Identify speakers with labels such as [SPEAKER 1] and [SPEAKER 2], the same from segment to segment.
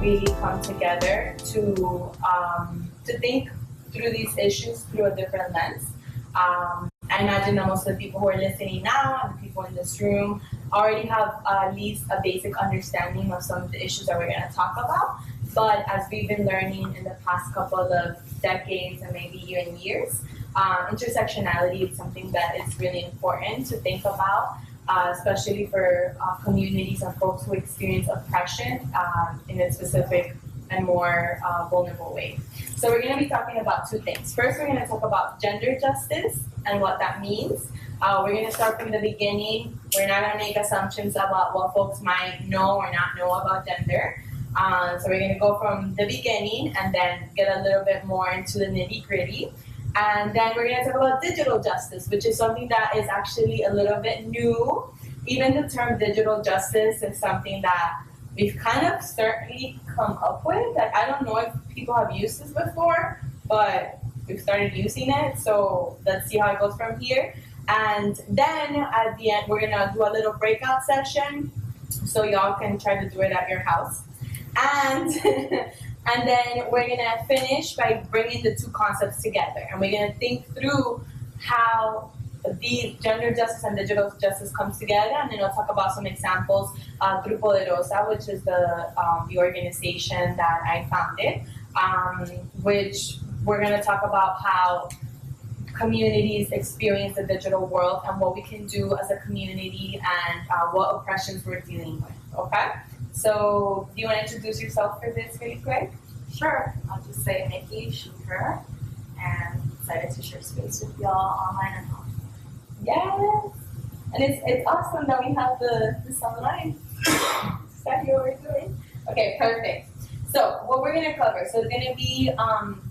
[SPEAKER 1] really come together to think through these issues through a different lens. I imagine that most of the people who are listening now and the people in this room already have at least a basic understanding of some of the issues that we're going to talk about. But as we've been learning in the past couple of decades and maybe even years, intersectionality is something that is really important to think about, especially for communities and folks who experience oppression in a specific and more vulnerable way. So we're going to be talking about two things. First, we're going to talk about gender justice and what that means. We're going to start from the beginning. We're not going to make assumptions about what folks might know or not know about gender. So we're going to go from the beginning and then get a little bit more into the nitty-gritty. And then we're going to talk about digital justice, which is something that is actually a little bit new. Even the term digital justice is something that we've kind of certainly come up with. Like, I don't know if people have used this before, but we've started using it. So let's see how it goes from here. And then at the end, we're gonna do a little breakout session so y'all can try to do it at your house. And and then we're gonna finish by bringing the two concepts together. And we're gonna think through how the gender justice and digital justice comes together, and then we'll talk about some examples through Poderosa, which is the organization that I founded, which we're going to talk about how communities experience the digital world and what we can do as a community and what oppressions we're dealing with, okay? So do you want to introduce yourself for this really quick?
[SPEAKER 2] Sure, I'll just say Nikki Schumer, and excited to share space with y'all online and offline.
[SPEAKER 1] Yes, and it's awesome that we have this online. Exactly what we're doing. Okay, perfect. So what we're going to cover, so it's going to be,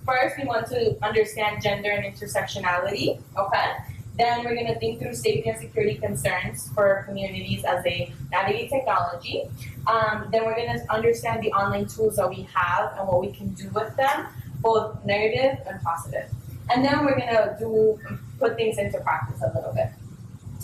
[SPEAKER 1] first we want to understand gender and intersectionality, okay? Then we're going to think through safety and security concerns for communities as they navigate technology. Then we're going to understand the online tools that we have and what we can do with them, both negative and positive. And then we're going to put things into practice a little bit.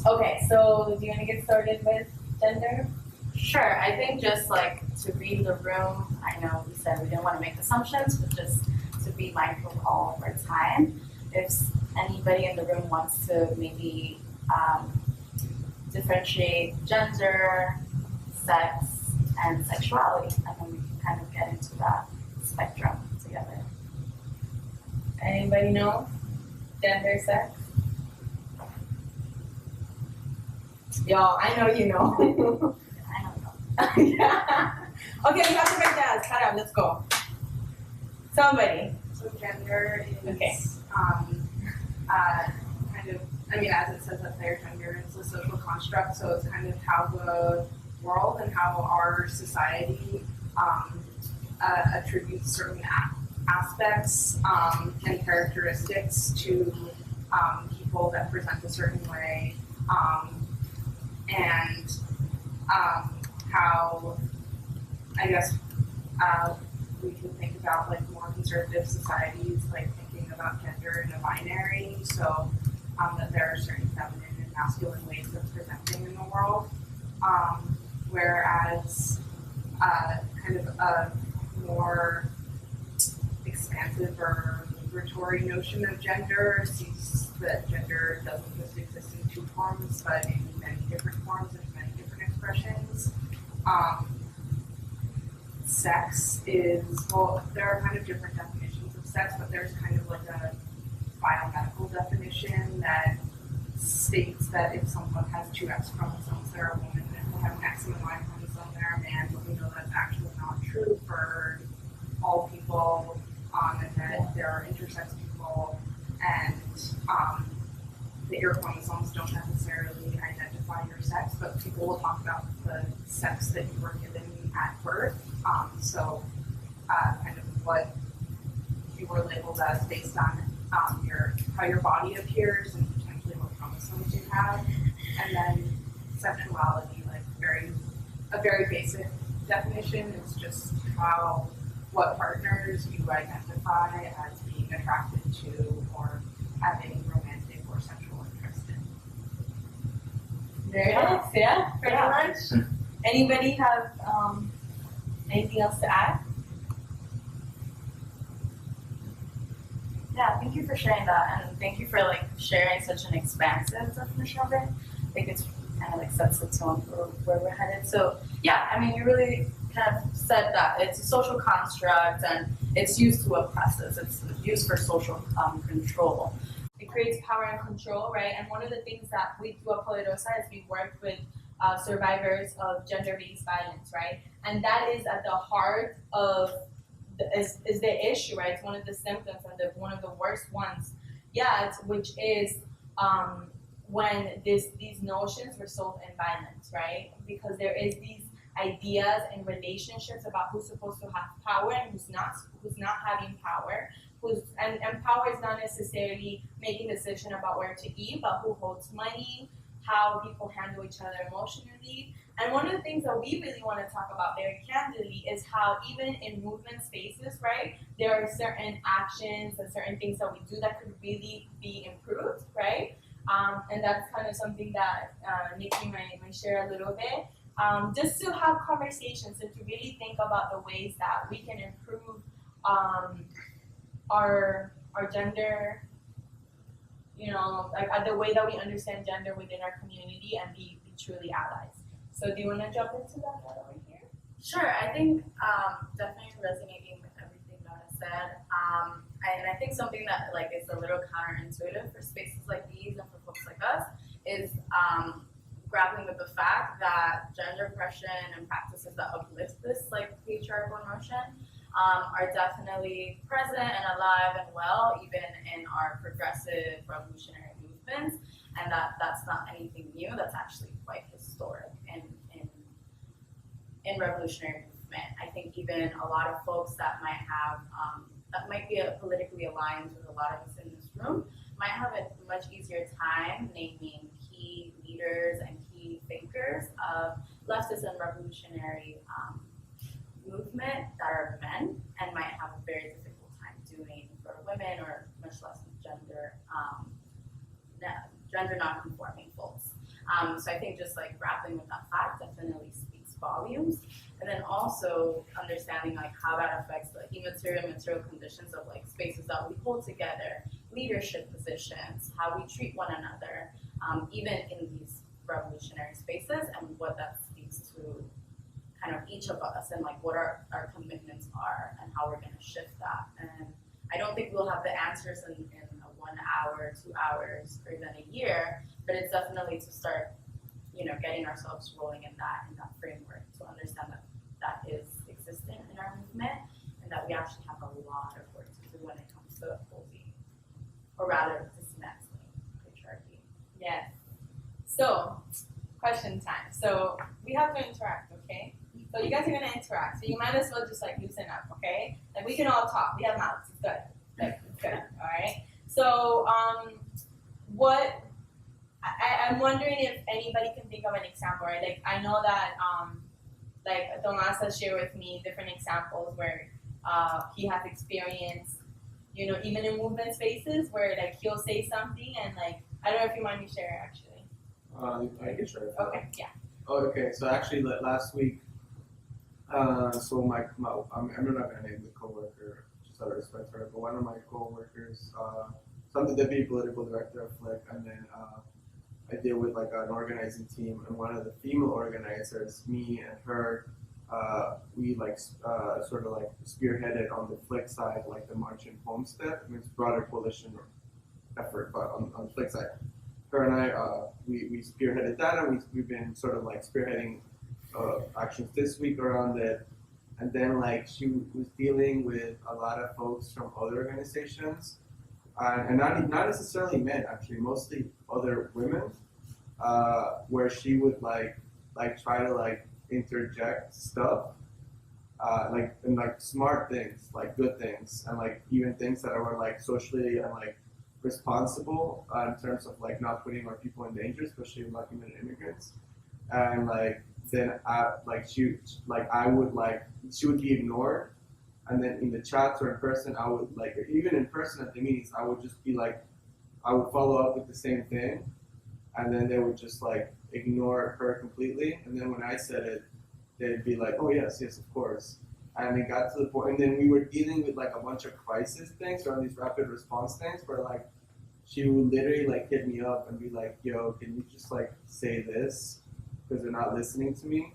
[SPEAKER 1] Okay, so do you want to get started with gender?
[SPEAKER 2] Sure, I think just like to read the room, I know we said we didn't want to make assumptions, but just to be mindful of all of our time. If anybody in the room wants to maybe differentiate gender, sex, and sexuality, and then we can kind of get into that spectrum together.
[SPEAKER 1] Anybody know gender, sex? Y'all, I know you know.
[SPEAKER 2] I don't know.
[SPEAKER 1] Yeah. Okay, we have to break down. Cut out. Let's go. Somebody.
[SPEAKER 3] So gender is
[SPEAKER 1] okay.
[SPEAKER 3] Kind of, I mean, as it says up there, gender is a social construct, so it's kind of how the world and how our society attributes certain aspects and characteristics to people that present a certain way, and how, I guess, we can think about like more conservative societies, like thinking about gender in a binary, so that there are certain feminine and masculine ways of presenting in the world, whereas kind of a more expansive or liberatory notion of gender sees that gender doesn't just exist in two forms, but in many different forms and many different expressions. Sex is, well, there are kind of different definitions of sex, but there's kind of like a biomedical definition that states that if someone has two X chromosomes, they're a woman, and if they have an X and a Y chromosome, they're a man, but we know that's actually not true for all people, and that there are intersex people, and that your chromosomes don't necessarily identify your sex, but people will talk about the sex that you were given at birth. So kind of what you were labeled as based on how your body appears and potentially what chromosomes you have. And then sexuality, like a very basic definition is just what partners you identify as being attracted to or having romantic or sexual interest in.
[SPEAKER 1] There it is, yeah, pretty much. Anybody have anything else to add?
[SPEAKER 2] Yeah, thank you for sharing that, and thank you for like sharing such an expansive definition of it. I think it's kind of like sets the tone for where we're headed. So yeah, I mean, you really kind of said that it's a social construct and it's used to oppress us. It's used for social control.
[SPEAKER 1] It creates power and control, right? And one of the things that we do at Poderosa is we work with survivors of gender-based violence, right? And that is at the heart of is the issue, right? It's one of the symptoms and one of the worst ones, which is when these notions result in violence, right? Because there is these ideas and relationships about who's supposed to have power and who's not having power, and power is not necessarily making a decision about where to eat, but who holds money, how people handle each other emotionally. And one of the things that we really want to talk about very candidly is how even in movement spaces, right, there are certain actions and certain things that we do that could really be improved, right? And that's kind of something that Nikki might share a little bit. Just to have conversations and to really think about the ways that we can improve our gender, like the way that we understand gender within our community and be truly allies. So do you want to jump into that right over here?
[SPEAKER 2] Sure, I think definitely resonating with everything Nona said. And I think something that like is a little counterintuitive for spaces like these and for folks like us is grappling with the fact that gender oppression and practices that uplift this like patriarchal notion are definitely present and alive and well, even in our progressive revolutionary movements, and that's not anything new. That's actually quite historic in revolutionary movement. I think even a lot of folks that might have that might be politically aligned with a lot of us in this room might have a much easier time naming key leaders and key thinkers of leftist and revolutionary movement that are men, and might have a very difficult time doing for women or much less gender non-conforming folks. So I think just like grappling with that fact definitely speaks volumes, and then also understanding like how that affects the immaterial and material conditions of like spaces that we hold together, leadership positions, how we treat one another, even in these revolutionary spaces, and what that speaks to kind of each of us and like what our commitments are and how we're going to shift that. And I don't think we'll have the answers in a 1 hour, 2 hours, or even a year, but it's definitely to start, getting ourselves rolling in that framework to understand that that is existent in our movement and that we actually have a lot of work to do when it comes to opposing, or rather dismantling patriarchy.
[SPEAKER 1] Yes. So, question time. So we have to interact, okay? So you guys are gonna interact. So you might as well just like loosen up, okay? Like we can all talk. We have mouths. It's good. Like it's good. All right. So I'm wondering if anybody can think of an example, right? Like I know that like Tomas has shared with me different examples where he has experienced, even in movement spaces where like he'll say something and like I don't know if you mind me sharing actually.
[SPEAKER 4] I can share it.
[SPEAKER 1] Okay. Yeah.
[SPEAKER 4] Oh, okay. So actually, last week, so I'm not gonna name the coworker, just out of respect for her, but one of my coworkers, so I'm the deputy political director of FLIC, and then I deal with like an organizing team, and one of the female organizers, me and her, we like sort of like spearheaded on the FLIC side, like the March in Homestead. I mean, it's a broader coalition effort, but on the FLIC side. Her and I, we spearheaded that, and we've been sort of like spearheading actions this week around it. And then like she was dealing with a lot of folks from other organizations, and not necessarily men, actually, mostly other women, where she would like try to like interject stuff, and like smart things, like good things, and like even things that were like socially and like responsible in terms of like not putting our people in danger, especially Black women and immigrants. And like then she would be ignored, and then in the chats or in person I would like, even in person at the meetings I would just be like, I would follow up with the same thing, and then they would just like ignore her completely, and then when I said it they'd be like, oh yes of course. And it got to the point, and then we were dealing with like a bunch of crisis things or these rapid response things where like she would literally like hit me up and be like, yo, can you just like say this because they're not listening to me?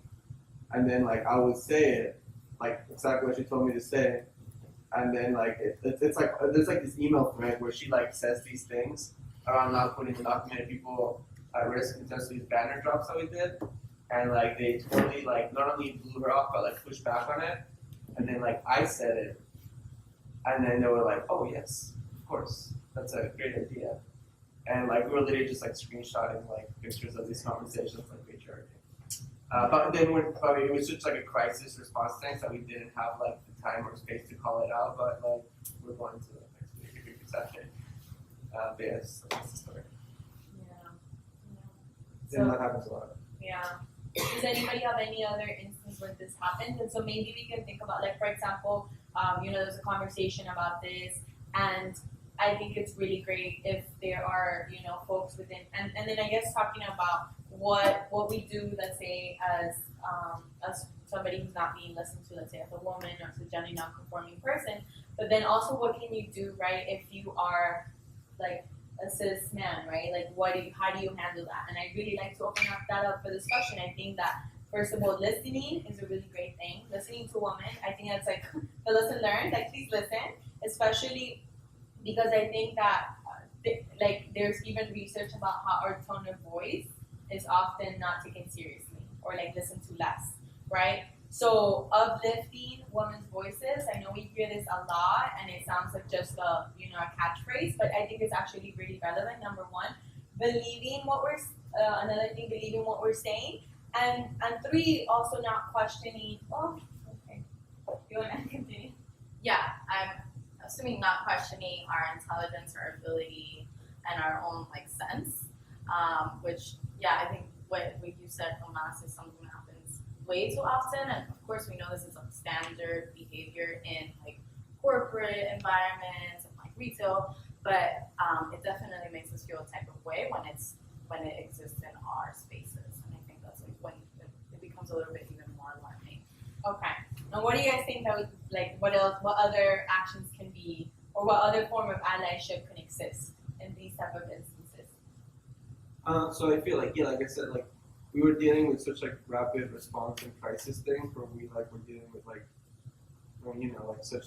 [SPEAKER 4] And then like I would say it, like exactly what she told me to say. And then like it's like there's like this email thread where she like says these things around not putting undocumented people at risk in terms of these banner drops that we did. And like they totally like not only blew her off but like pushed back on it. And then like I said it, and then they were like, "Oh yes, of course, that's a great idea." And like we were literally just like screenshotting like pictures of these conversations like patriarchy. But then it was just like a crisis response thing, so we didn't have like the time or space to call it out. But like we're going to next week if we can touch it. But yes, that's the story.
[SPEAKER 1] Yeah.
[SPEAKER 4] And that happens a lot.
[SPEAKER 1] Yeah. Does anybody have any other instance where this happened? And so maybe we can think about, like, for example, there's a conversation about this, and I think it's really great if there are, folks within, and then I guess talking about what we do, let's say, as somebody who's not being listened to, let's say, as a woman or as a gender non-conforming person, but then also what can you do, right, if you are, like, a cis man, right? Like, how do you handle that? And I really like to open that up for discussion. I think that, first of all, listening is a really great thing. Listening to women, I think that's like the lesson learned. Like, please listen, especially because I think that, there's even research about how our tone of voice is often not taken seriously or like listened to less, right? So uplifting women's voices, I know we hear this a lot and it sounds like just a catchphrase, but I think it's actually really relevant. Number one, believing what we're believing what we're saying, and three, also not questioning. Oh, okay. You want to continue?
[SPEAKER 2] Yeah, I'm assuming not questioning our intelligence, our ability, and our own sense. Which, yeah, I think what you said, Tomas, is something that happens way too often, and of course we know this is a standard behavior in corporate environments and retail, but it definitely makes us feel a type of way when it exists in our spaces, and I think that's when it becomes a little bit even more alarming.
[SPEAKER 1] Okay. Now, what do you guys think that would what other actions can be, or what other form of allyship can exist in these type of instances?
[SPEAKER 4] So I feel like I said, we were dealing with such rapid response and crisis things where we were dealing with such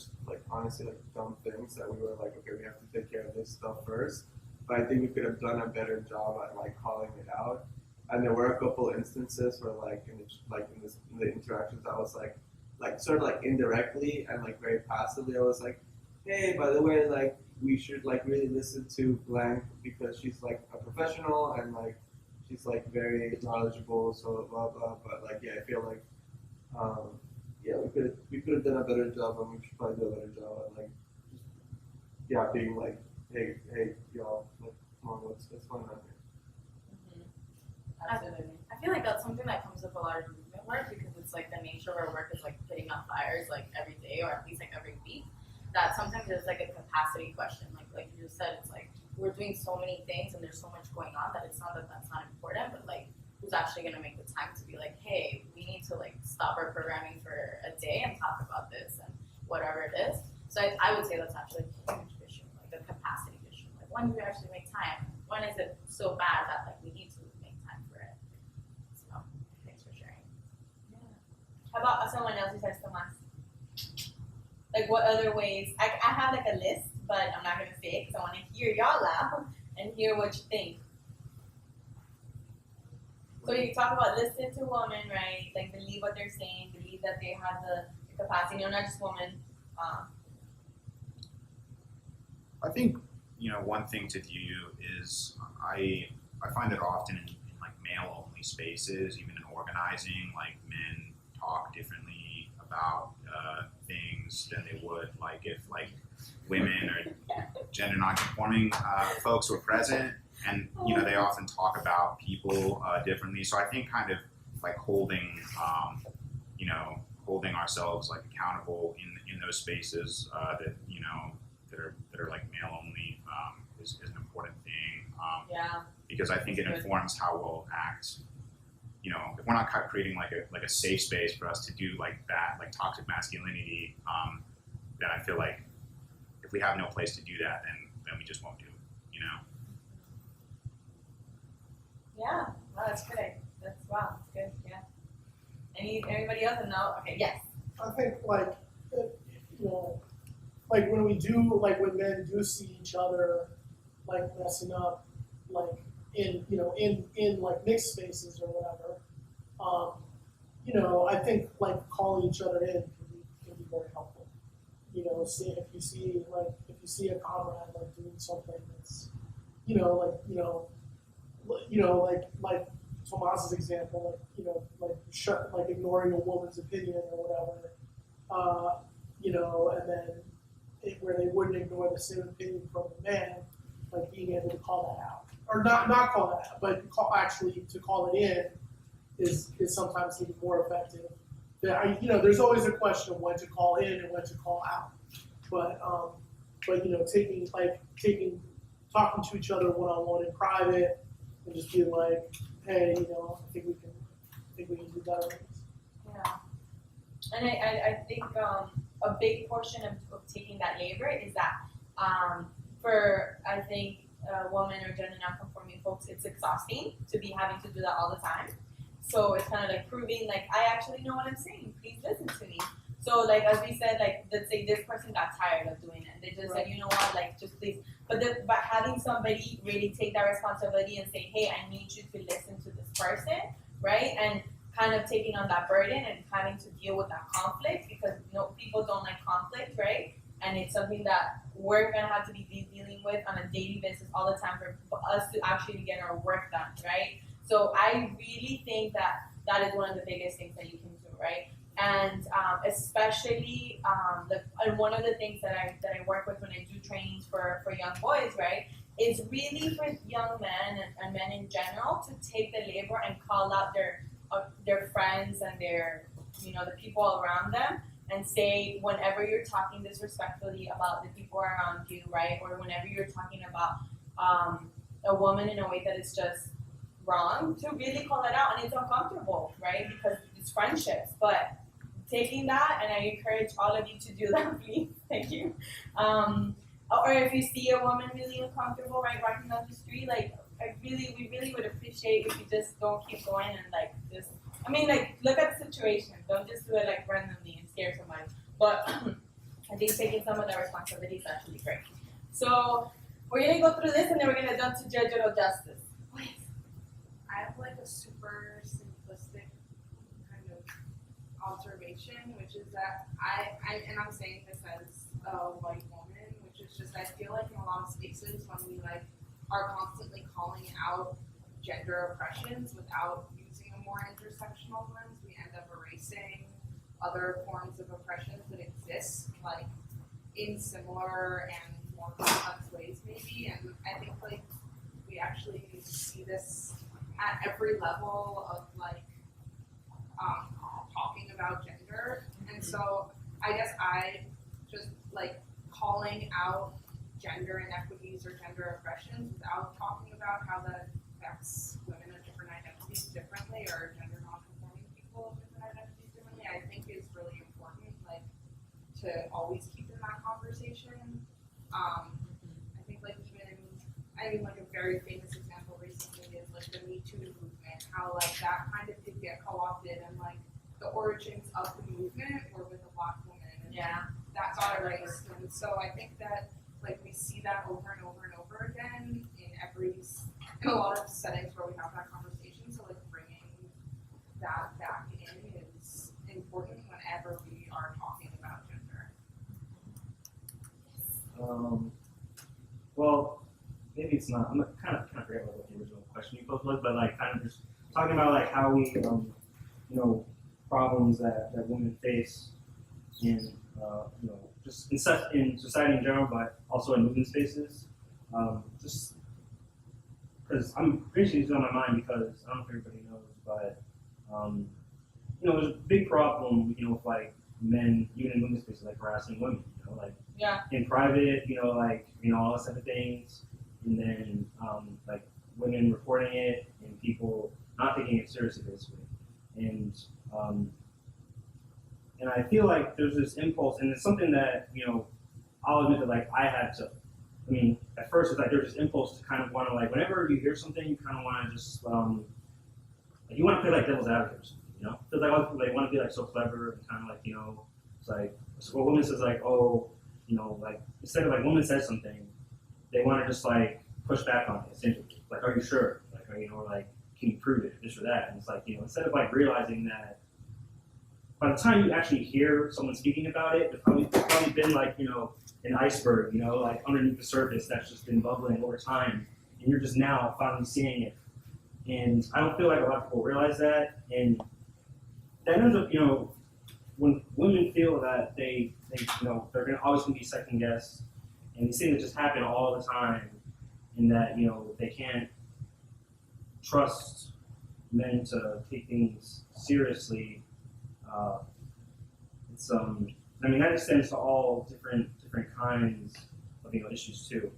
[SPEAKER 4] honestly dumb things that we were okay, we have to take care of this stuff first. But I think we could have done a better job at calling it out. And there were a couple instances where in the interactions I was sort of indirectly and very passively I was hey, by the way, we should really listen to blank because she's a professional and she's very knowledgeable, so blah blah. But I feel we could have done a better job, and we should probably do a better job at being hey y'all, come on, what's going on here?
[SPEAKER 1] Absolutely.
[SPEAKER 2] I feel like that's something that comes up a lot of movement work because it's the nature of our work is putting out fires every day or at least every week. That sometimes it's a capacity question. Like you just said, it's we're doing so many things and there's so much going on that it's not that that's not important, but who's actually gonna make the time to be hey, we need to stop our programming for a day and talk about this and whatever it is. So I would say that's actually a huge issue, a capacity issue. When do we actually make time? When is it so bad that we need to make time for it? So thanks for sharing.
[SPEAKER 1] Yeah. How about someone else besides Tomas? What other ways? I have a list, but I'm not gonna say it because I want to hear y'all out and hear what you think. So you talk about listen to women, right? Believe what they're saying, believe that they have the capacity. Not just women.
[SPEAKER 5] I think one thing to view is I find it often in male only spaces, even in organizing, men talk differently about things than they would if women or gender non-conforming folks were present, and they often talk about people differently. So I think kind of holding holding ourselves accountable in those spaces that are male only is an important thing.
[SPEAKER 1] Yeah.
[SPEAKER 5] Because I think it informs how we'll act if we're not creating like a safe space for us to do like that, like toxic masculinity, then I feel like if we have no place to do that, then we just won't do it,
[SPEAKER 1] Yeah, wow, that's good. Wow, that's good. Yeah. Anybody else? No. Okay. Yes.
[SPEAKER 6] I think like like when when men do see each other like messing up, like in like mixed spaces or whatever, I think like calling each other in can be very helpful. If you see a comrade like doing something that's like Tomas's example, like ignoring a woman's opinion or whatever, and then where they wouldn't ignore the same opinion from the man, like being able to call that out, or not call that out, but to call it in is sometimes even more effective. There's always a question of when to call in and when to call out, but talking to each other one-on-one in private and just being like, hey, I think we can do better.
[SPEAKER 1] Yeah. And I think a big portion of taking that labor is that for I think women or gender non-conforming folks, it's exhausting to be having to do that all the time. So it's kind of like proving like I actually know what I'm saying. Please listen to me. So like as we said, like let's say this person got tired of doing it. They just said, you know what, like just please. But having somebody really take that responsibility and say, hey, I need you to listen to this person, right? And kind of taking on that burden and having to deal with that conflict because people don't like conflict, right? And it's something that we're gonna have to be dealing with on a daily basis all the time for us to actually get our work done, right? So I really think that is one of the biggest things that you can do, right? And especially, and one of the things that I work with when I do trainings for young boys, right, is really for young men and men in general to take the labor and call out their friends and their the people around them and say whenever you're talking disrespectfully about the people around you, right, or whenever you're talking about a woman in a way that is just wrong, to really call it out. And it's uncomfortable, right, because it's friendships, but taking that, and I encourage all of you to do that, please. Thank you. Or if you see a woman really uncomfortable, right, walking down the street, like we really would appreciate if you just don't keep going and look at the situation. Don't just do it like randomly and scare somebody. But I think taking some of the responsibility is actually great. So we're gonna go through this and then we're gonna jump to judicial justice. Please.
[SPEAKER 3] I have like a super simplistic kind of observation, which is that I'm saying this as a white woman, which is just I feel like in a lot of spaces when we like are constantly calling out gender oppressions without using a more intersectional lens, we end up erasing other forms of oppressions that exist, like in similar and more complex ways maybe. And I think like we actually see this at every level of like talking about gender. And so I guess I just like calling out gender inequities or gender oppressions without talking about how that affects women of different identities differently or gender non-conforming people of different identities differently, I think is really important, like to always keep in that conversation. I think like like a very famous example recently is like the Me Too movement, how like that kind of did get co-opted and like the origins of the movement were with a Black woman and that got erased. And so I think that like we see that over and over and over again in a lot of settings where we have that conversation. So like bringing that back in is important whenever we are talking about gender.
[SPEAKER 7] Well, maybe it's not. I'm kind of forgetting what the original question you posed was, but like kind of just talking about like how we, problems that women face in, just in society in general, but also in movement spaces. Just because I'm pretty sure it's on my mind because I don't know if everybody knows, but there's a big problem, with like men, even in movement spaces, like harassing women, in private, all those type of things, and then like women reporting it and people not taking it seriously, basically. And I feel like there's this impulse, and it's something that, you know, I'll admit that like I had to. I mean, at first it's like there's this impulse to kind of want to like whenever you hear something, you kind of want to just like you want to play like devil's advocate or something, you know? Because like a lot of people they want to be like so clever and kind of like, you know, it's like so a woman says like, oh, you know, like instead of like woman says something, they want to just like push back on it essentially. Like, are you sure? Like, or, you know, like can you prove it? This or that? And it's like, you know, instead of like realizing that by the time you actually hear someone speaking about it, it's probably been like, you know, an iceberg, you know, like underneath the surface that's just been bubbling over time, and you're just now finally seeing it. And I don't feel like a lot of people realize that, and that ends up, you know, when women feel that they you know, they're gonna always gonna be second guessed, and these things just happen all the time, and that, you know, they can't trust men to take things seriously. It's I mean that extends to all different kinds of, you know, issues too,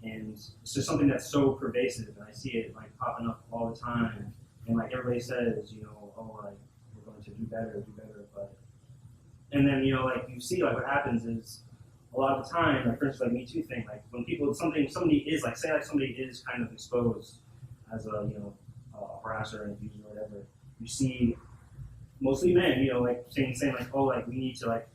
[SPEAKER 7] and it's just something that's so pervasive, and I see it like popping up all the time, and like everybody says, you know, oh, like we're going to do better, but and then, you know, like you see like what happens is a lot of the time, like for instance, like Me Too thing, like when people somebody is like say like somebody is kind of exposed as a, you know, a harasser and abuser or whatever, you see mostly men, you know, like saying like, oh, like we need to like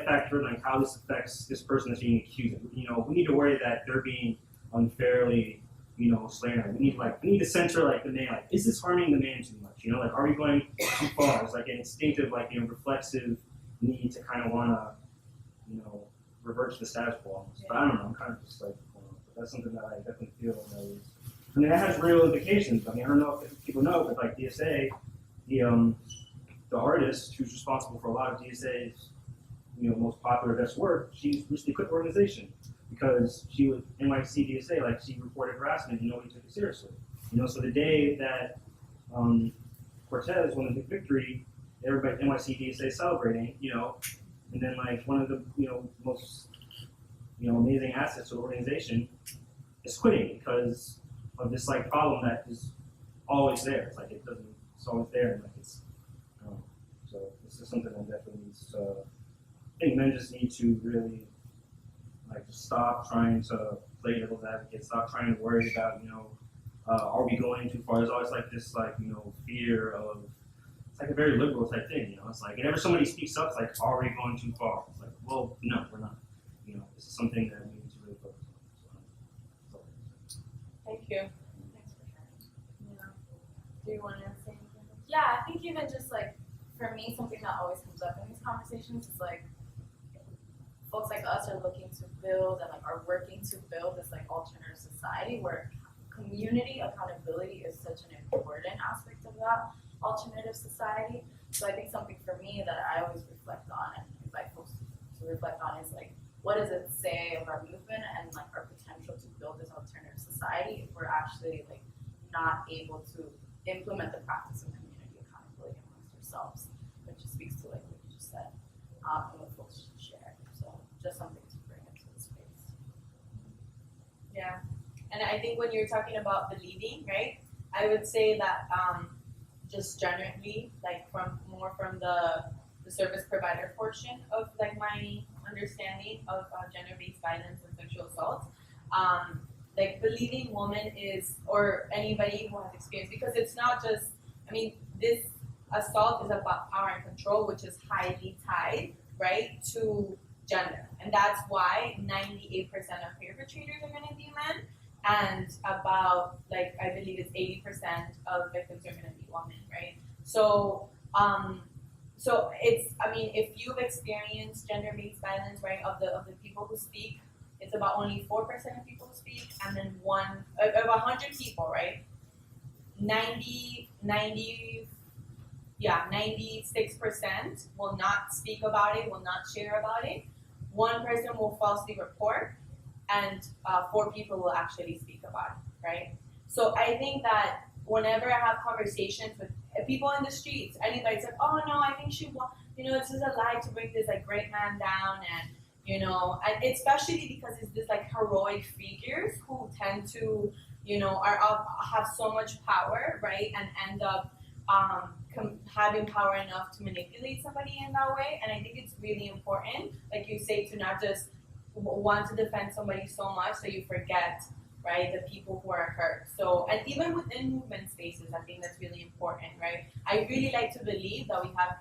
[SPEAKER 7] factor in like how this affects this person that's being accused. You know, we need to worry that they're being unfairly, you know, slandered. We need to censor like the man. Like, is this harming the man too much? You know, like are we going too far? It's like an instinctive, like, you know, reflexive need to kind of want to, you know, revert to the status quo almost. But I don't know. I'm kind of just like, you know, but that's something that I definitely feel that is. I mean, that has real implications. I mean, I don't know if people know, but like DSA, the artist who's responsible for a lot of DSA's, you know, most popular best work, she's recently quit the organization because she was NYC DSA, like she reported harassment and nobody took it seriously. You know, so the day that Cortez won the big victory, everybody NYC DSA celebrating, you know, and then like one of the, you know, most, you know, amazing assets of the organization is quitting because of this like problem that is always there. It's like it's always there, and like it's. So this is something that definitely needs to. I think men just need to really like just stop trying to play devil's advocate. Stop trying to worry about, you know, are we going too far? There's always like this like, you know, fear of. It's like a very liberal type thing, you know. It's like whenever somebody speaks up, it's like, are we going too far? It's like, well, no, we're not. You know, this is something that we need to really focus on. So.
[SPEAKER 1] Thank you.
[SPEAKER 2] Thanks for sharing.
[SPEAKER 1] Yeah. Do you want to say anything?
[SPEAKER 2] Yeah, I think even just like, for me, something that always comes up in these conversations is like, folks like us are looking to build and like are working to build this like alternative society where community accountability is such an important aspect of that alternative society. So I think something for me that I always reflect on and invite folks to reflect on is like, what does it say of our movement and like our potential to build this alternative society if we're actually like not able to implement the practice of community accountability amongst ourselves, which speaks to like what you just said, and what folks should share. So just something to bring into the space.
[SPEAKER 1] Yeah, and I think when you're talking about believing, right, I would say that just generally, like from the service provider portion of like my understanding of gender-based violence and sexual assault, like believing woman is, or anybody who has experience, because it's not just, I mean, this assault is about power and control, which is highly tied, right, to gender. And that's why 98% of perpetrators are going to be men, and about, like, I believe it's 80% of victims are going to be women, right? So, so it's, I mean, if you've experienced gender-based violence, right, of the people who speak, it's about only 4% of people who speak, and then of 100 people, right, 96% will not speak about it, will not share about it. One person will falsely report, and 4 people will actually speak about it, right? So I think that whenever I have conversations with people in the streets, anybody's like, oh no, I think this is a lie to bring this like great man down, and and especially because it's this like heroic figures who tend to have so much power, right, and end up having power enough to manipulate somebody in that way. And I think it's really important, like you say, to not just want to defend somebody so much that you forget, right, the people who are hurt. So, and even within movement spaces, I think that's really important, right? I really like to believe that we have,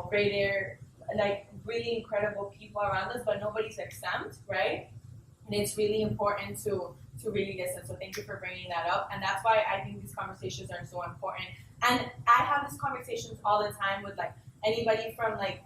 [SPEAKER 1] greater, like, really incredible people around us, but nobody's exempt, right? And it's really important to really listen. So thank you for bringing that up. And that's why I think these conversations are so important. And I have these conversations all the time with, like, anybody from, like,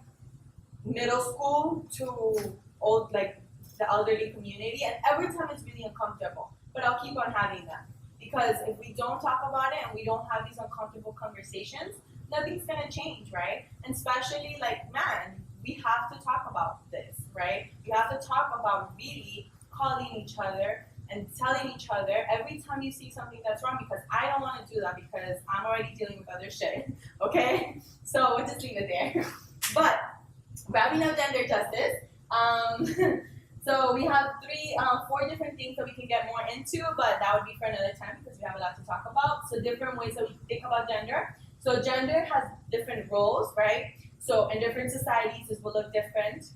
[SPEAKER 1] middle school to old, like, the elderly community, and every time it's really uncomfortable, but I'll keep on having them, because if we don't talk about it and we don't have these uncomfortable conversations, nothing's gonna change, right? And especially, like, man, we have to talk about this, right? We have to talk about really calling each other and telling each other every time you see something that's wrong, because I don't want to do that, because I'm already dealing with other shit, okay? So we'll just leave it there. But wrapping up gender justice, so we have four different things that we can get more into, but that would be for another time because we have a lot to talk about. So different ways that we think about gender. So gender has different roles, right? So in different societies, this will look different.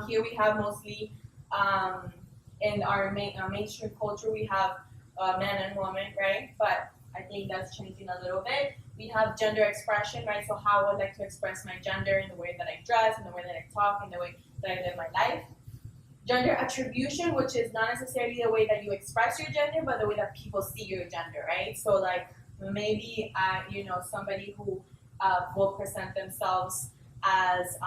[SPEAKER 1] Here we have mostly, in our mainstream culture, we have man and woman, right? But I think that's changing a little bit. We have gender expression, right? So how I would like to express my gender in the way that I dress, in the way that I talk, in the way that I live my life. Gender attribution, which is not necessarily the way that you express your gender, but the way that people see your gender, right? So, like, maybe, somebody who will present themselves as,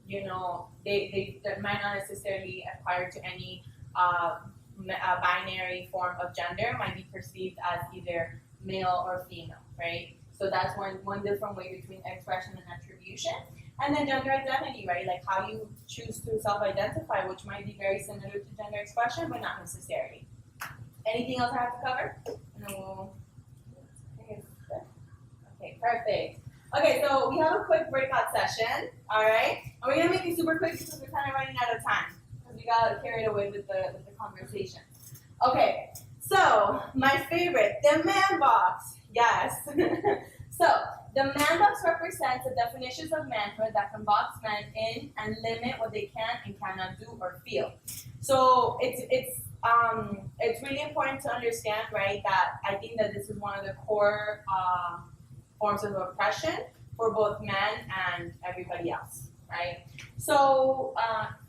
[SPEAKER 1] they might not necessarily aspire to any binary form of gender, might be perceived as either male or female, right? So that's one different way between expression and attribution. And then gender identity, right? Like how you choose to self-identify, which might be very similar to gender expression, but not necessarily. Anything else I have to cover? And then we'll... Okay, perfect. Okay, so we have a quick breakout session, all right? And we're gonna make it super quick because we're kind of running out of time because we got carried away with the conversation. Okay, so my favorite, the man box. Yes. So the man box represents the definitions of manhood that can box men in and limit what they can and cannot do or feel. So it's really important to understand, right, that I think that this is one of the core forms of oppression for both men and everybody else, right? So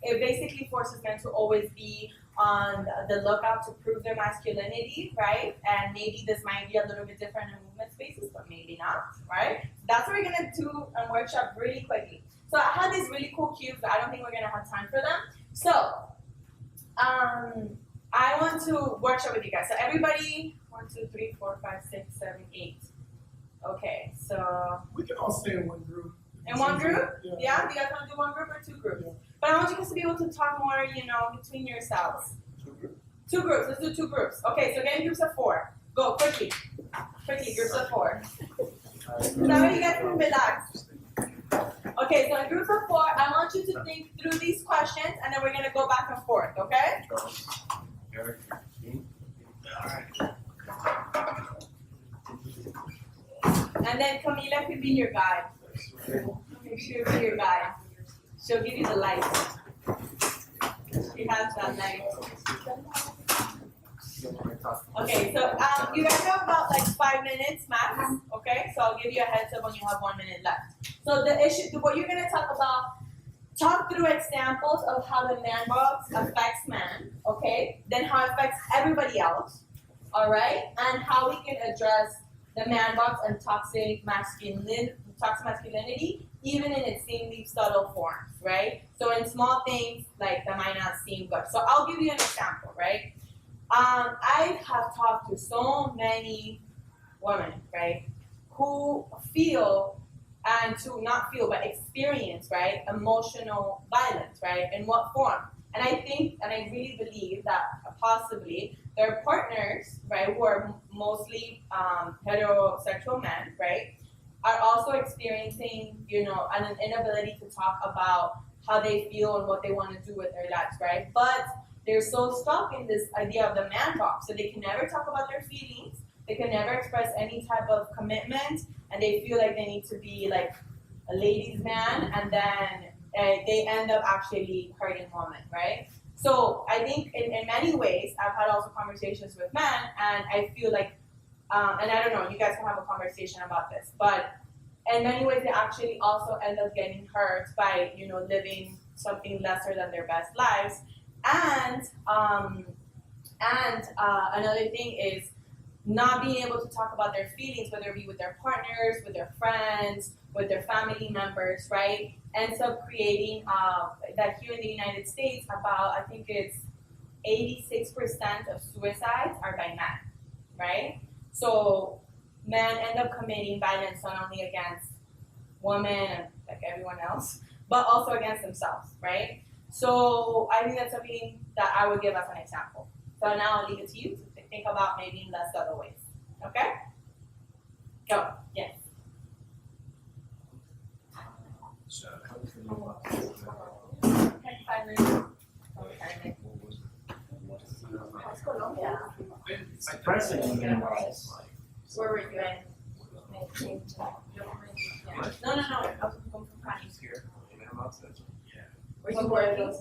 [SPEAKER 1] it basically forces men to always be on the lookout to prove their masculinity, right? And maybe this might be a little bit different in movement spaces, but maybe not, right? So that's what we're gonna do and workshop really quickly. So I had these really cool cubes, but I don't think we're gonna have time for them. So I want to workshop with you guys. So everybody, 1, 2, 3, 4, 5, 6, 7, 8. Okay, so
[SPEAKER 6] We can all stay in one group.
[SPEAKER 1] in one group?
[SPEAKER 6] Yeah.
[SPEAKER 1] Yeah? Do you guys want to do one group or two groups?
[SPEAKER 6] Yeah.
[SPEAKER 1] But I want you guys to be able to talk more, between yourselves. Two groups. Let's do 2 groups. Okay, so get in groups of 4. Go, quickly. Quickly, groups of 4. So that way you guys can relax. Okay, so in groups of 4, I want you to think through these questions, and then we're going to go back and forth, okay? And then Camila could be your guide. She'll be your guide. She'll give you the light. She has that light. Okay, so you guys have about like 5 minutes max, okay? So I'll give you a heads up when you have 1 minute left. So the issue, what you're gonna talk through examples of how the man box affects men, okay? Then how it affects everybody else, all right? And how we can address the man box and toxic masculinity, even in its seemingly subtle forms, right? So in small things, like that might not seem good. So I'll give you an example, right? I have talked to so many women, right, who feel, and to not feel, but experience, right, emotional violence, right? In what form? And I think, and I really believe that possibly their partners, right, who are mostly heterosexual men, right, are also experiencing, an inability to talk about how they feel and what they want to do with their lives, right? But they're so stuck in this idea of the man box, so they can never talk about their feelings, they can never express any type of commitment, and they feel like they need to be like a ladies' man, and then they end up actually hurting women, right? So I think in many ways, I've had also conversations with men, and I feel like, and I don't know, you guys can have a conversation about this, but in many ways, they actually also end up getting hurt by, you know, living something lesser than their best lives. And another thing is not being able to talk about their feelings, whether it be with their partners, with their friends, with their family members, right? Ends up creating that here in the United States, about, I think it's 86% of suicides are by men, right? So men end up committing violence not only against women, like everyone else, but also against themselves, right? So I think that's something that I would give as an example. So now I'll leave it to you to think about maybe in less other ways. Okay? Go. Yes.
[SPEAKER 5] So,
[SPEAKER 7] It's depressing when men rise.
[SPEAKER 1] Where were you in? No. I was from France. Were you working?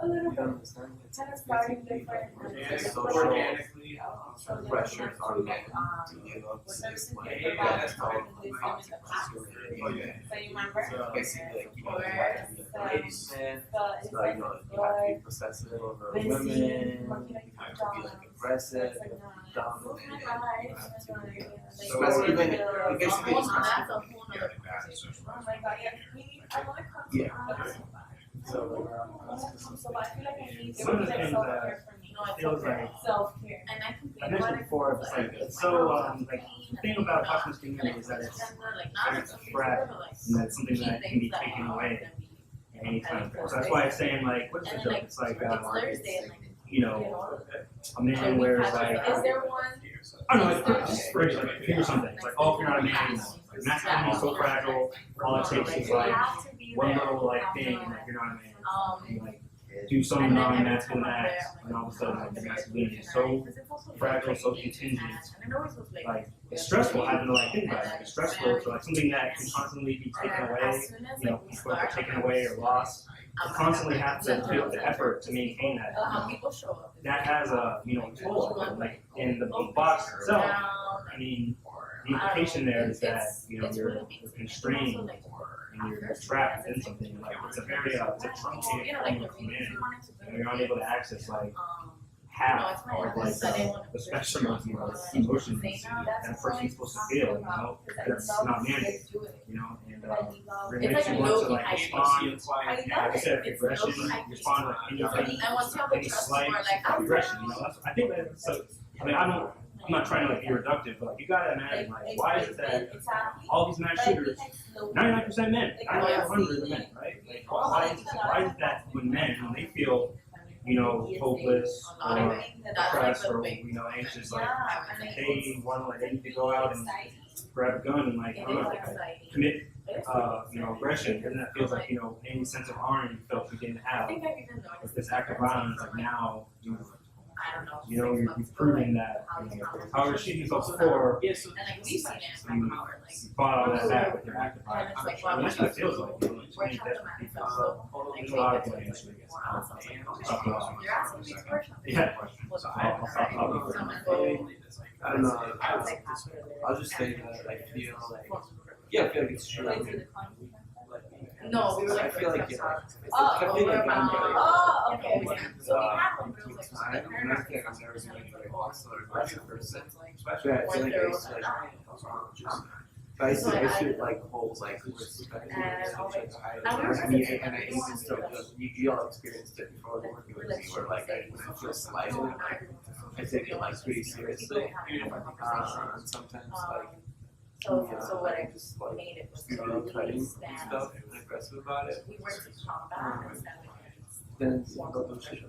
[SPEAKER 1] A little bit. Kind of starting different.
[SPEAKER 4] So organically, pressures on men to give up this, like, that's all
[SPEAKER 1] So you remember?
[SPEAKER 4] basically like, you know, you have to be a ladies' man, so, you know, you have to be possessive over women, you have to be like aggressive, dominant, you have to
[SPEAKER 1] So
[SPEAKER 4] that's even, basically it's
[SPEAKER 1] that's a whole nother
[SPEAKER 5] conversation.
[SPEAKER 1] Oh my God,
[SPEAKER 4] Yeah.
[SPEAKER 1] So I feel like I need
[SPEAKER 7] One of the
[SPEAKER 1] like
[SPEAKER 7] things
[SPEAKER 1] self-care for me.
[SPEAKER 7] feels like,
[SPEAKER 1] Self-care.
[SPEAKER 2] And I can
[SPEAKER 7] I mentioned before, it's like, it's so, like, the thing about toughness community is that it's very fragile, and that's something that can be taken away at any time. So that's why I'm saying, like, what's the joke? It's like, you know, a man wears like,
[SPEAKER 1] Is there one?
[SPEAKER 7] I don't know, it's just for like, here's something. It's like, oh, if you're not a man, like, masculinity is so fragile. All it takes is like one little like thing, like you're not a man. You like do some non-masculine acts, and all of a sudden, like the masculinity is so fragile, so contingent. Like it's stressful having to like think about it. It's stressful to like something that can constantly be taken away. You know, people are taken away or lost. You constantly have to put the effort to maintain that. That has a toll. Like in the box itself. I mean, the implication there is that you're constrained and you're trapped within something. Like it's a very it's a truncated form of humanity. You're unable to access like half of like the spectrum of emotions that a person's supposed to feel. That's not mandated. And it makes you want to like respond. Like I said, aggression, respond to like anything, any slight aggression. That's, I think that's so. I mean, I'm not trying to like be reductive, but like, you gotta imagine like why is it that all these mass shooters, 99% men, 99% men, right? Like why is it that when they feel hopeless or depressed or anxious, like they want to they need to go out and grab a gun and like commit aggression, and that feels like any sense of honor you felt you didn't have with this act of violence. Like now you've proven that however shit you felt before, you fought all that back with your act of violence. And that's what it feels like. To me, that's what there's a lot of ways to get yeah.
[SPEAKER 4] I don't know. I'll just say that I feel like it's true.
[SPEAKER 2] No, we were
[SPEAKER 4] I
[SPEAKER 2] like,
[SPEAKER 4] feel like
[SPEAKER 1] okay.
[SPEAKER 4] So we have one, but it's like time, and I feel like I'm never going to be like also an aggressive person. Especially I feel like I used to like I used to like hold like respect and I even still you all experienced it before working with me where like when I feel slighted I take it like pretty seriously. And sometimes like
[SPEAKER 2] so what I
[SPEAKER 4] just like
[SPEAKER 2] made it was
[SPEAKER 4] be really cutting and stuff and aggressive about it.
[SPEAKER 2] we were to combat instead of
[SPEAKER 4] Then you go to shit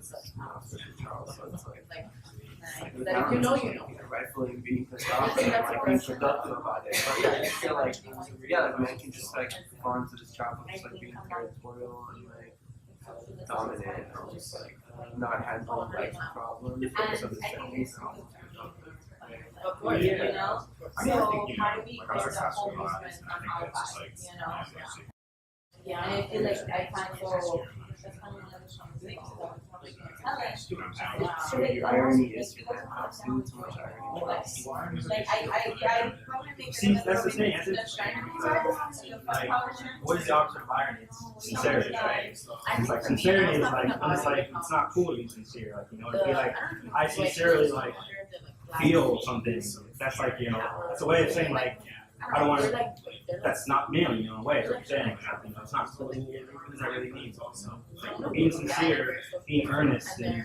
[SPEAKER 4] Charles, so it's like
[SPEAKER 2] that if you know.
[SPEAKER 4] rightfully being pissed off and like being productive about it. But yeah, I just feel like like man can just like fall into this trap of just like being territorial and like dominant or just like not handling like problems or misunderstandings.
[SPEAKER 1] Of course, you know.
[SPEAKER 5] I mean, I
[SPEAKER 1] So
[SPEAKER 5] think,
[SPEAKER 1] how do we
[SPEAKER 5] like, I was
[SPEAKER 1] get
[SPEAKER 5] a
[SPEAKER 1] the
[SPEAKER 5] pastor
[SPEAKER 1] whole
[SPEAKER 5] a lot,
[SPEAKER 1] movement
[SPEAKER 5] and I
[SPEAKER 1] on
[SPEAKER 5] think
[SPEAKER 1] our
[SPEAKER 5] that's just,
[SPEAKER 1] sides,
[SPEAKER 5] like,
[SPEAKER 1] you know?
[SPEAKER 5] basic.
[SPEAKER 1] Yeah, and I feel like I find so that's kind of one of the conversations that we're probably going to tell us.
[SPEAKER 4] So your irony is your absolute too much irony.
[SPEAKER 1] Like I probably make
[SPEAKER 7] See,
[SPEAKER 1] it
[SPEAKER 7] that's the thing.
[SPEAKER 8] What is the opposite of irony? It's sincerity, right?
[SPEAKER 7] It's like sincerity is like it's not cool to be sincere. Like, you know, to be like I sincerely like feel something. That's like, you know, that's a way of saying like I don't want to. That's not me, you know, in a way. Or saying, you know, it's not cool. What does that really mean? You know, being sincere, being earnest, and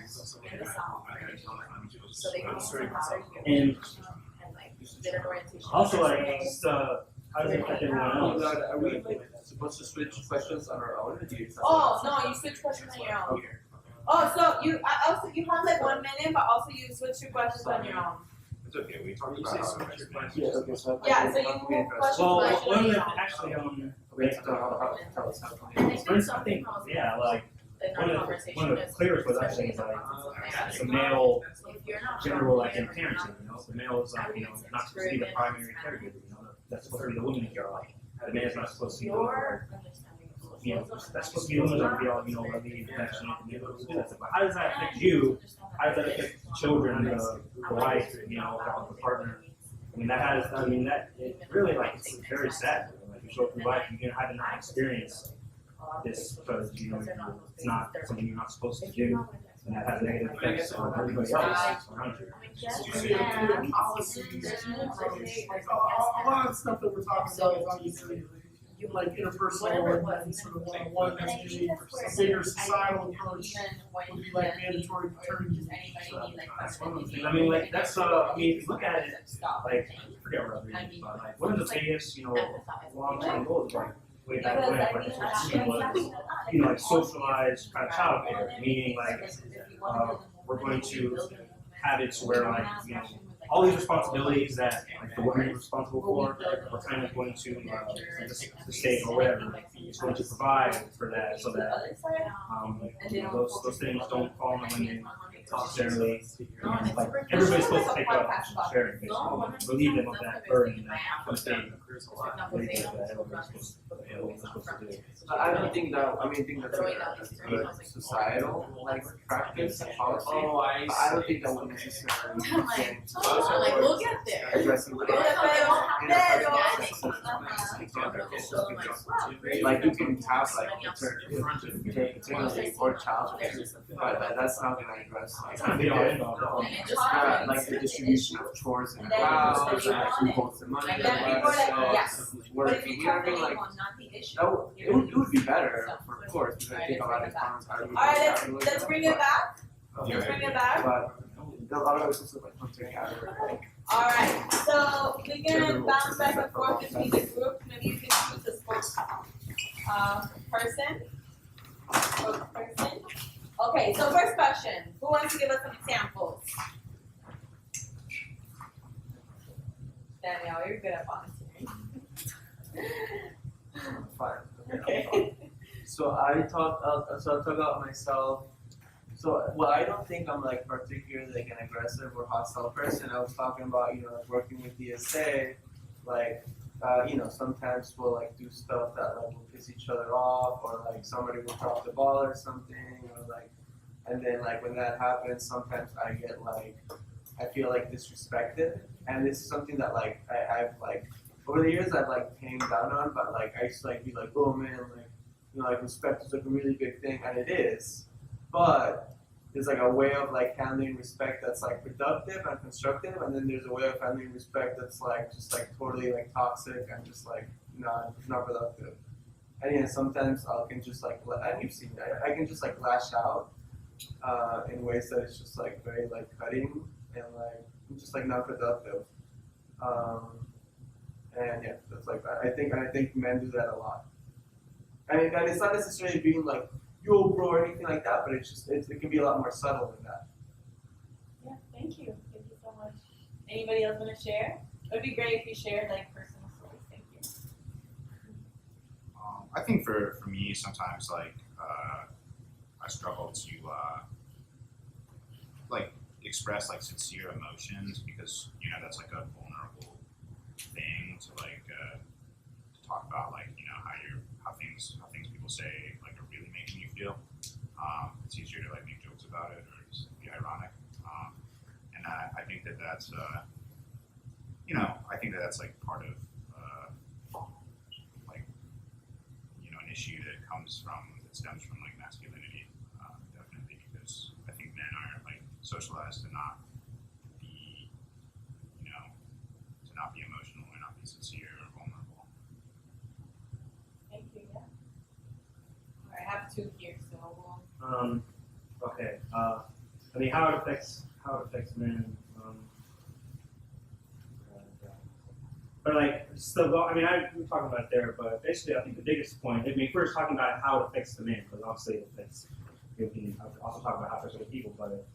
[SPEAKER 7] also like just how does it affect everyone
[SPEAKER 4] Oh
[SPEAKER 7] else?
[SPEAKER 4] God, are we like supposed to switch questions on our own, or do you?
[SPEAKER 1] Oh no, you switch questions on your own. Oh, so you also you have like 1 minute, but also you switch your questions on your own.
[SPEAKER 5] It's okay, we talked about how it affects
[SPEAKER 4] Yeah. Okay. So
[SPEAKER 1] Yeah, so you move questions
[SPEAKER 7] Well,
[SPEAKER 1] by
[SPEAKER 7] one of
[SPEAKER 1] your
[SPEAKER 7] the
[SPEAKER 1] own.
[SPEAKER 7] actually
[SPEAKER 4] Okay. So tell us how.
[SPEAKER 7] first I think yeah like one of the clearest ways I think is like the male general like in parenting, you know, the male is like, you know, not supposed to be the primary caregiver, you know, that's supposed to be the woman in your life. The man is not supposed to be you know, that's supposed to be the woman that would be all, you know, loving, affectionate, and but how does that affect you? How does that affect the children, the wife, you know, the partner? I mean, that has, I mean, that, it really, like, it's very sad. Like, you show up in life, you have to not experience this because, you know, it's not something you're not supposed to do. And that has negative effects on everybody else around you.
[SPEAKER 6] A lot of stuff that we're talking about is obviously like interpersonal and sort of one-on-one. Maybe a bigger societal approach would be like mandatory paternity leave. So that's one of the things.
[SPEAKER 7] I mean, like, that's, I mean, if you look at it, like, I forget what I was reading, but like, one of the biggest, you know, long-term goals, like, way back when, like, you know, like, socialized kind of childcare, meaning, like, we're going to have it to where, like, you know, all these responsibilities that like the woman is responsible for, we're kind of going to the state or whatever is going to provide for that, so that you know, those things don't fall on women necessarily. Like everybody's supposed to take up sharing, basically, relieve them of that burden that the state that everybody's supposed to do.
[SPEAKER 4] I don't think that. I mean, I think that's like a good societal like practice and policy.
[SPEAKER 8] Oh, I
[SPEAKER 4] But I don't think that would necessarily get into
[SPEAKER 2] Like, we'll get there.
[SPEAKER 4] addressing
[SPEAKER 1] Pero,
[SPEAKER 4] like you can have like paternity or child care, but that's not gonna address
[SPEAKER 7] It's not be all end all.
[SPEAKER 4] like the distribution of chores in the
[SPEAKER 1] Then
[SPEAKER 4] house,
[SPEAKER 1] you
[SPEAKER 4] who holds the money,
[SPEAKER 1] Like, then people are like, yes.
[SPEAKER 4] who's
[SPEAKER 1] But
[SPEAKER 4] working.
[SPEAKER 1] if you
[SPEAKER 4] You know what I
[SPEAKER 1] talk
[SPEAKER 4] mean? Like
[SPEAKER 1] anyone, not the issue.
[SPEAKER 4] it would be better, of course, because I think a lot of times are
[SPEAKER 1] Alright, let's bring it back. Let's bring it back.
[SPEAKER 4] But a lot of it's just like something out of like.
[SPEAKER 1] Alright, so we can bounce back and forth between the group. Maybe you can choose the spokes person. Spokesperson. Okay, so first question. Who wants to give us some examples? Danielle, you're good at volunteering.
[SPEAKER 4] Fine.
[SPEAKER 1] Okay.
[SPEAKER 4] So I'll talk about myself. So, well, I don't think I'm like particularly like an aggressive or hostile person. I was talking about, you know, like working with DSA, like, you know, sometimes we'll like do stuff that like will piss each other off, or like somebody will drop the ball or something, or like, and then like when that happens, sometimes I get like, I feel like disrespected, and this is something that like I've like over the years I've like came down on, but like I used to like be like, oh man, like, you know, like respect is like a really big thing, and it is, but there's like a way of like handling respect that's like productive and constructive, and then there's a way of handling respect that's like just like totally like toxic and just like not productive. And yeah, sometimes I can just like, and you've seen that, I can just like lash out in ways that it's just like very like cutting and like just like not productive. And yeah, that's like I think men do that a lot. And it's not necessarily being like yo bro or anything like that, but it's just it can be a lot more subtle than that.
[SPEAKER 1] Yeah, thank you. Thank you so much. Anybody else want to share? It would be great if you shared like personal stories. Thank you.
[SPEAKER 5] I think for me, sometimes like I struggle to like express like sincere emotions because that's like a vulnerable thing to like to talk about, like how things people say like are really making you feel. It's easier to like make jokes about it or just be ironic, and I think that's I think that's like part of like an issue that stems from like masculinity, definitely, because I think men are like socialized to not be emotional or not be sincere or vulnerable.
[SPEAKER 1] Thank you. Yeah. All right, I have two here, so we'll.
[SPEAKER 7] Okay. I mean, how it affects men. But like, still, I mean, we were talking about it there, but basically, I think the biggest point. I mean, first talking about how it affects the men, because obviously it affects. We can also talk about how it affects other people, but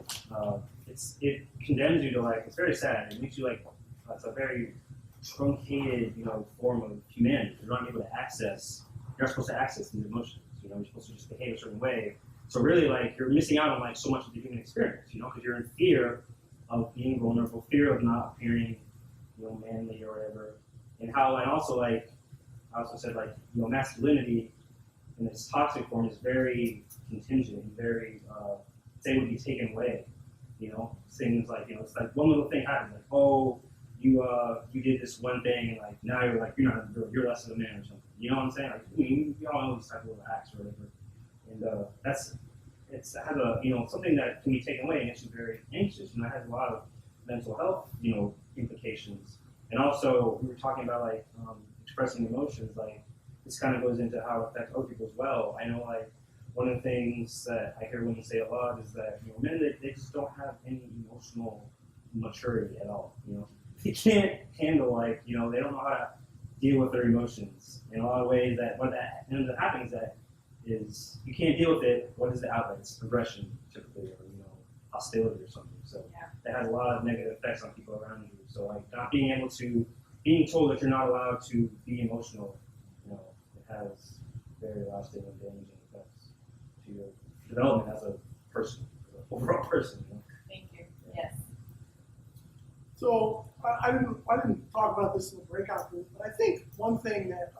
[SPEAKER 7] it condemns you to like. It's very sad. It makes you like. It's a very truncated, form of humanity. You're not able to access. You're not supposed to access these emotions. You're supposed to just behave a certain way. So really, like, you're missing out on like so much of the human experience. Because you're in fear of being vulnerable, fear of not appearing, manly or whatever. And also like, I also said like, masculinity in its toxic form is very contingent and very, say would be taken away. Things like, it's like one little thing happens, like, oh, you did this one thing, and like now you're less of a man or something. You know what I'm saying? Like, we all know these type of little acts or whatever. And it has a something that can be taken away and makes you very anxious. It has a lot of mental health implications. And also we were talking about like expressing emotions. Like this kind of goes into how it affects other people as well. I know like one of the things that I hear women say a lot is that men they just don't have any emotional maturity at all. They can't handle like they don't know how to deal with their emotions in a lot of ways. That what that ends up happening is you can't deal with it. What is the outlet? It's aggression typically, or hostility or something. So that has a lot of negative effects on people around you. So like not being told that you're not allowed to be emotional, it has very lasting and damaging effects to your development as a person, as an overall person.
[SPEAKER 1] Thank you. Yes.
[SPEAKER 6] So I didn't talk about this in the breakout group, but I think one thing that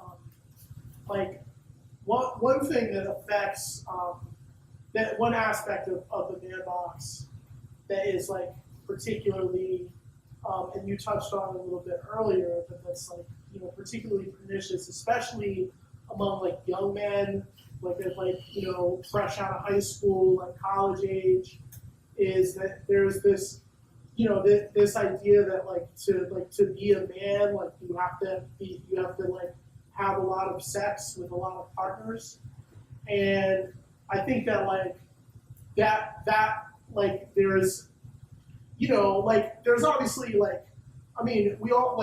[SPEAKER 6] one thing that affects that one aspect of the man box that is like particularly and you touched on it a little bit earlier, but that's like particularly pernicious, especially among like young men, like fresh out of high school, like college age, is that there's this this idea that to be a man, like you have to like have a lot of sex with a lot of partners. And I think that there's there's obviously we all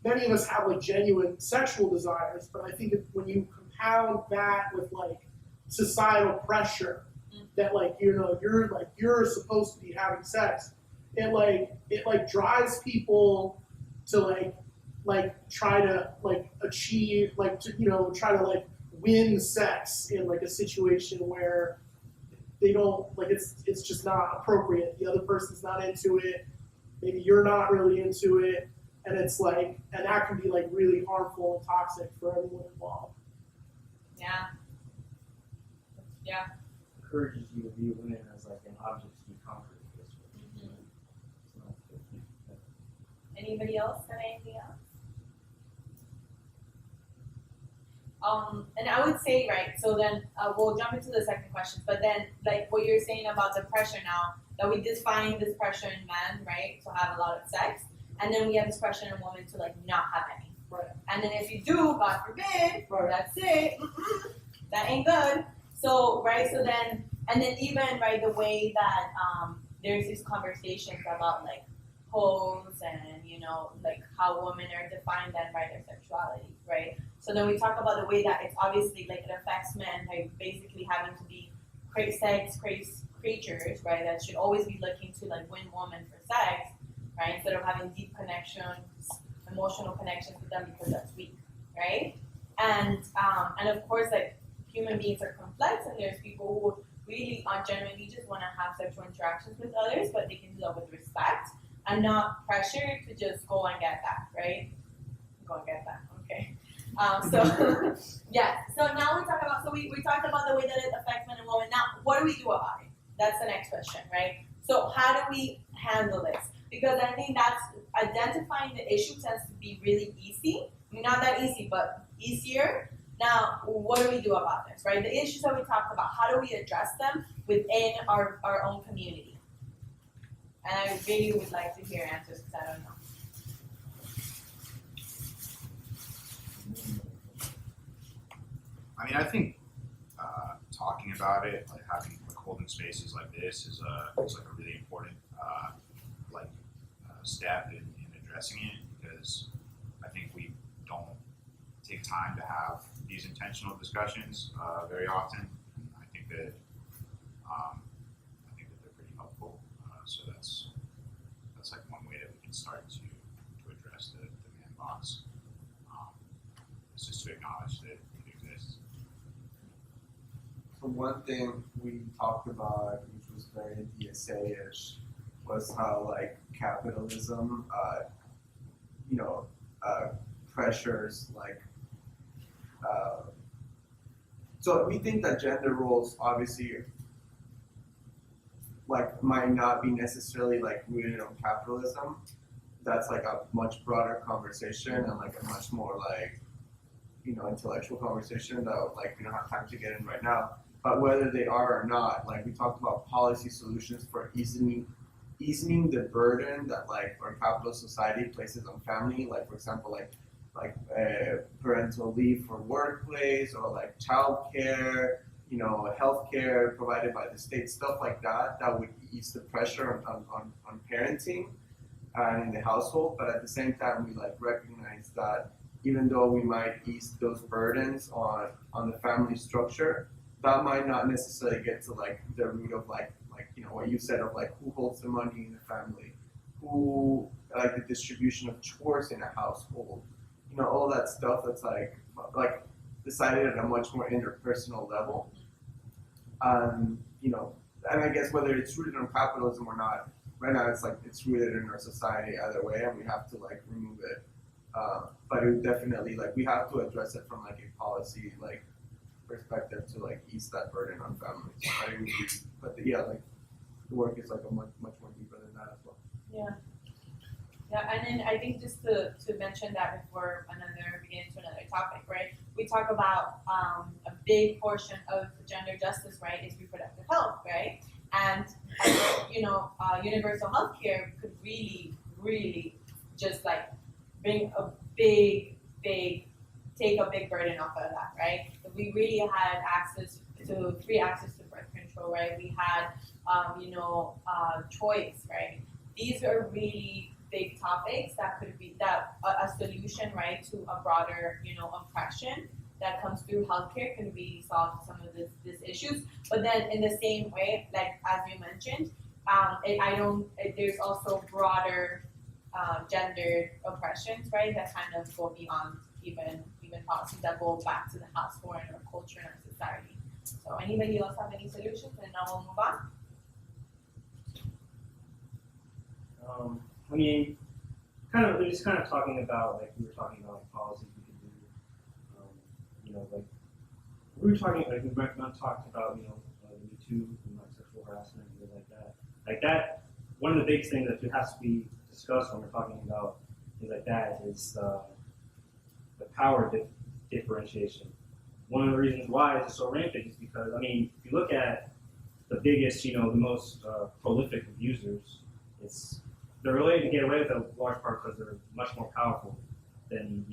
[SPEAKER 6] many of us have like genuine sexual desires, but I think when you compound that with like societal pressure that you're supposed to be having sex, it drives people to try to achieve try to win sex in like a situation where they don't it's just not appropriate. The other person's not into it. Maybe you're not really into it, and it's and that can be really harmful and toxic for everyone involved.
[SPEAKER 1] Yeah. Yeah.
[SPEAKER 7] Encourages you to view women as like an object to be conquered.
[SPEAKER 1] Anybody else got anything else? And I would say, right, so then we'll jump into the second question, but then what you're saying about the pressure now, that we define this pressure in men, right, to have a lot of sex, and then we have this pressure in women to not have any.
[SPEAKER 6] Right.
[SPEAKER 1] And then if you do, God forbid, that's it, that ain't good. So, right, so then, and then even, right, the way that there's these conversations about hoes and, how women are defined then by their sexuality, right? So then we talk about the way that it's obviously it affects men, basically having to be sex creatures, right? That should always be looking to win women for sex, right? Instead of having deep connections, emotional connections with them because that's weak, right? And of course human beings are complex, and there's people who really genuinely just want to have sexual interactions with others, but they can do that with respect and not pressure to just go and get that, right? Go and get that, okay. So yeah, so now we talk about, so we talked about the way that it affects men and women. Now, what do we do about it? That's the next question, right? So how do we handle this? Because I think that's identifying the issue tends to be really easy. I mean, not that easy, but easier. Now, what do we do about this, right? The issues that we talked about, how do we address them within our own community? And I really would like to hear answers because I don't know.
[SPEAKER 5] I mean, I think talking about it, like having like holding spaces like this is like a really important step in addressing it, because I think we don't take time to have these intentional discussions very often. And I think that they're pretty helpful. So that's like one way that we can start to address the man box. It's just to acknowledge that it exists.
[SPEAKER 4] So one thing we talked about, which was very DSA-ish, was how like capitalism, pressures like. So we think that gender roles obviously like might not be necessarily like rooted on capitalism. That's like a much broader conversation and like a much more like intellectual conversation that like we don't have time to get in right now. But whether they are or not, like we talked about policy solutions for easing the burden that like our capitalist society places on family, like for example like parental leave for workplace or like childcare, healthcare provided by the state, stuff like that would ease the pressure on parenting and in the household. But at the same time, we like recognize that even though we might ease those burdens on the family structure, that might not necessarily get to like the root of like what you said of like who holds the money in the family, who like the distribution of chores in a household, all that stuff that's like decided at a much more interpersonal level. And I guess whether it's rooted on capitalism or not, right now it's like it's rooted in our society either way, and we have to like remove it. But it definitely like we have to address it from like a policy like perspective to like ease that burden on families. But the work is like a much more deeper than that as well.
[SPEAKER 1] Yeah, and then I think just to mention that before we get into another topic, right? We talk about a big portion of gender justice, right, is reproductive health, right? And universal health care could really, really just like bring a take a big burden off of that, right? If we really had free access to birth control, right? We had, choice, right? These are really big topics that could be a solution, right, to a broader, oppression that comes through healthcare can really solve some of these issues. But then in the same way, like as you mentioned, there's also broader gendered oppressions, right, that kind of go beyond even policies that go back to the household and our culture and our society. So anybody else have any solutions? And now we'll move on.
[SPEAKER 7] I mean, we're just kind of talking about, like, we were talking about, like, policies we could do, like, we were talking, like, we talked about, the Me Too and, like, sexual harassment and things like that. Like, that, one of the big things that has to be discussed when we're talking about things like that is the power of differentiation. One of the reasons why it's so rampant is because, I mean, if you look at the biggest, the most prolific abusers, they're related to get away with it in large part because they're much more powerful than,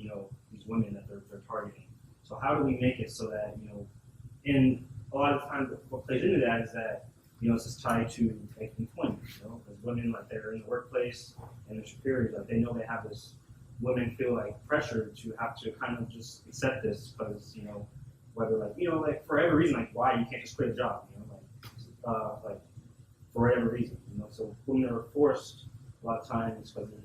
[SPEAKER 7] these women that they're targeting. So how do we make it so that, and a lot of times what plays into that is that, it's just tied to like employment, because women, like, they're in the workplace and their superiors, like, they know they have this, women feel like pressure to have to kind of just accept this because, whether like for every reason, like why you can't just quit a job, like for whatever reason, so women are forced a lot of times because there's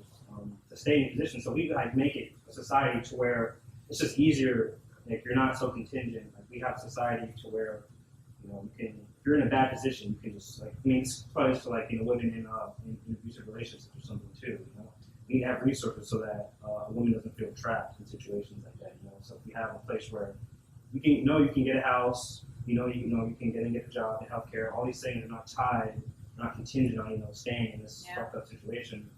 [SPEAKER 7] to stay in position. So we like make it a society to where it's just easier. Like you're not so contingent. Like we have society to where You know, you can, if you're in a bad position, you can just like, I mean, it's probably to like, you know, women in abusive relationships or something too, you know. We need to have resources so that a woman doesn't feel trapped in situations like that, you know. So if we have a place where you can, you can get a house, you can get a job, get healthcare, all these things are not tied, not contingent on, staying in this fucked up situation.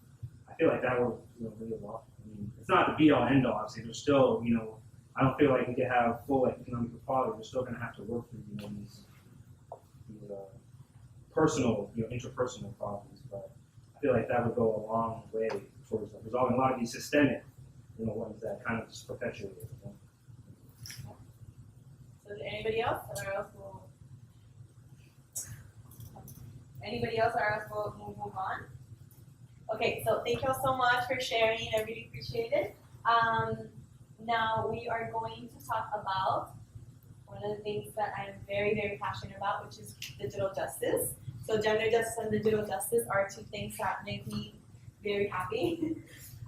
[SPEAKER 7] I feel like that will, really help. I mean, it's not the be all end all, obviously. There's still, I don't feel like we can have full economic equality. We're still going to have to work through, these personal, interpersonal problems. But I feel like that would go a long way towards resolving a lot of these systemic, ones that kind of just perpetuate it.
[SPEAKER 1] So anybody else? Anybody else, or else we'll move on? Okay, so thank you all so much for sharing. I really appreciate it. Now we are going to talk about one of the things that I'm very, very passionate about, which is digital justice. So gender justice and digital justice are two things that make me very happy.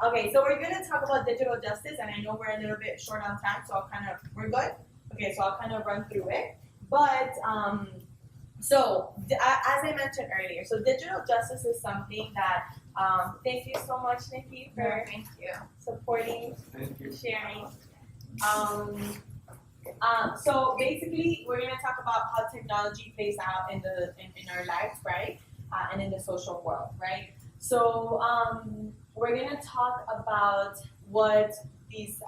[SPEAKER 1] Okay, so we're going to talk about digital justice, and I know we're a little bit short on time, so we're good? Okay, so I'll kind of run through it. But, as I mentioned earlier, so digital justice is something that, thank you so much, Nikki, for supporting, sharing. So basically, we're going to talk about how technology plays out in our lives, right? And in the social world, right? So we're going to talk about what these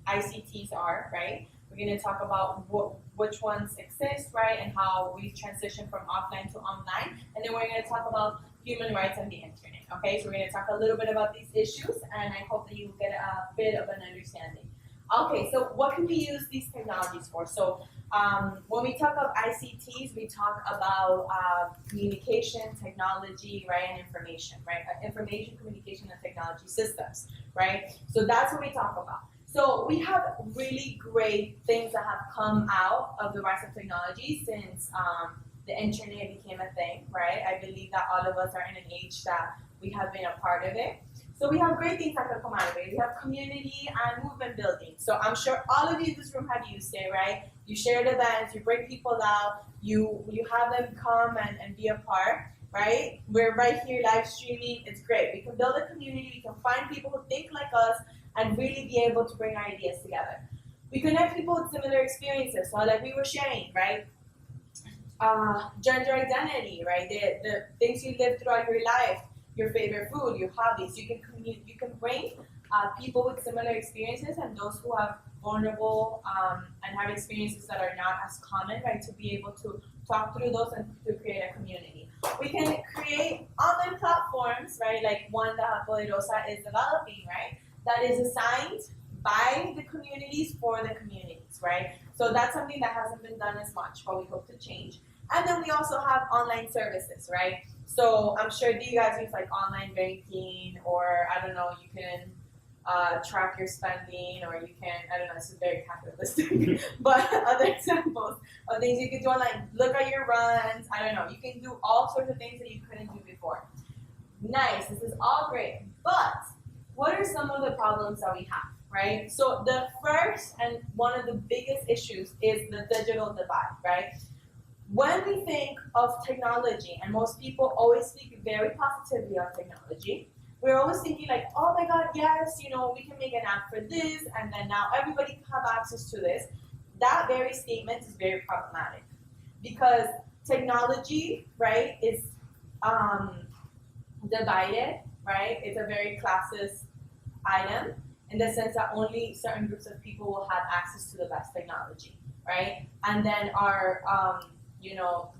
[SPEAKER 1] ICTs are, right? We're going to talk about which ones exist, right, and how we've transitioned from offline to online. And then we're going to talk about human rights and the internet, okay? So we're going to talk a little bit about these issues, and I hope that you get a bit of an understanding. Okay, so what can we use these technologies for? So when we talk of ICTs, we talk about communication, technology, right, and information, right? Information, communication, and technology systems, right? So that's what we talk about. So we have really great things that have come out of the rise of technology since the internet became a thing, right? I believe that all of us are in an age that we have been a part of it. So we have great things that can come out of it. We have community and movement building. So I'm sure all of you in this room have used it, right? You shared events, you bring people out, you have them come and be a part, right? We're right here live streaming. It's great. We can build a community. We can find people who think like us and really be able to bring our ideas together. We connect people with similar experiences, so like we were sharing, right? Gender identity, right? The things you live throughout your life, your favorite food, your hobbies. You can bring people with similar experiences and those who have vulnerable and have experiences that are not as common, right? To be able to talk through those and to create a community. We can create online platforms, right? Like one that Poderosa is developing, right? That is assigned by the communities for the communities, right? So that's something that hasn't been done as much, but we hope to change. And then we also have online services, right? So I'm sure you guys use like online banking, or I don't know, you can track your spending, or you can, I don't know, this is very capitalistic, but other examples of things you can do online, look at your runs, I don't know, you can do all sorts of things that you couldn't do before. Nice, this is all great, but what are some of the problems that we have, right? So the first and one of the biggest issues is the digital divide, right? When we think of technology, and most people always speak very positively of technology, we're always thinking like, oh my God, yes, we can make an app for this, and then now everybody can have access to this. That very statement is very problematic because technology, right, is divided, right? It's a very classist item in the sense that only certain groups of people will have access to the best technology, right? And then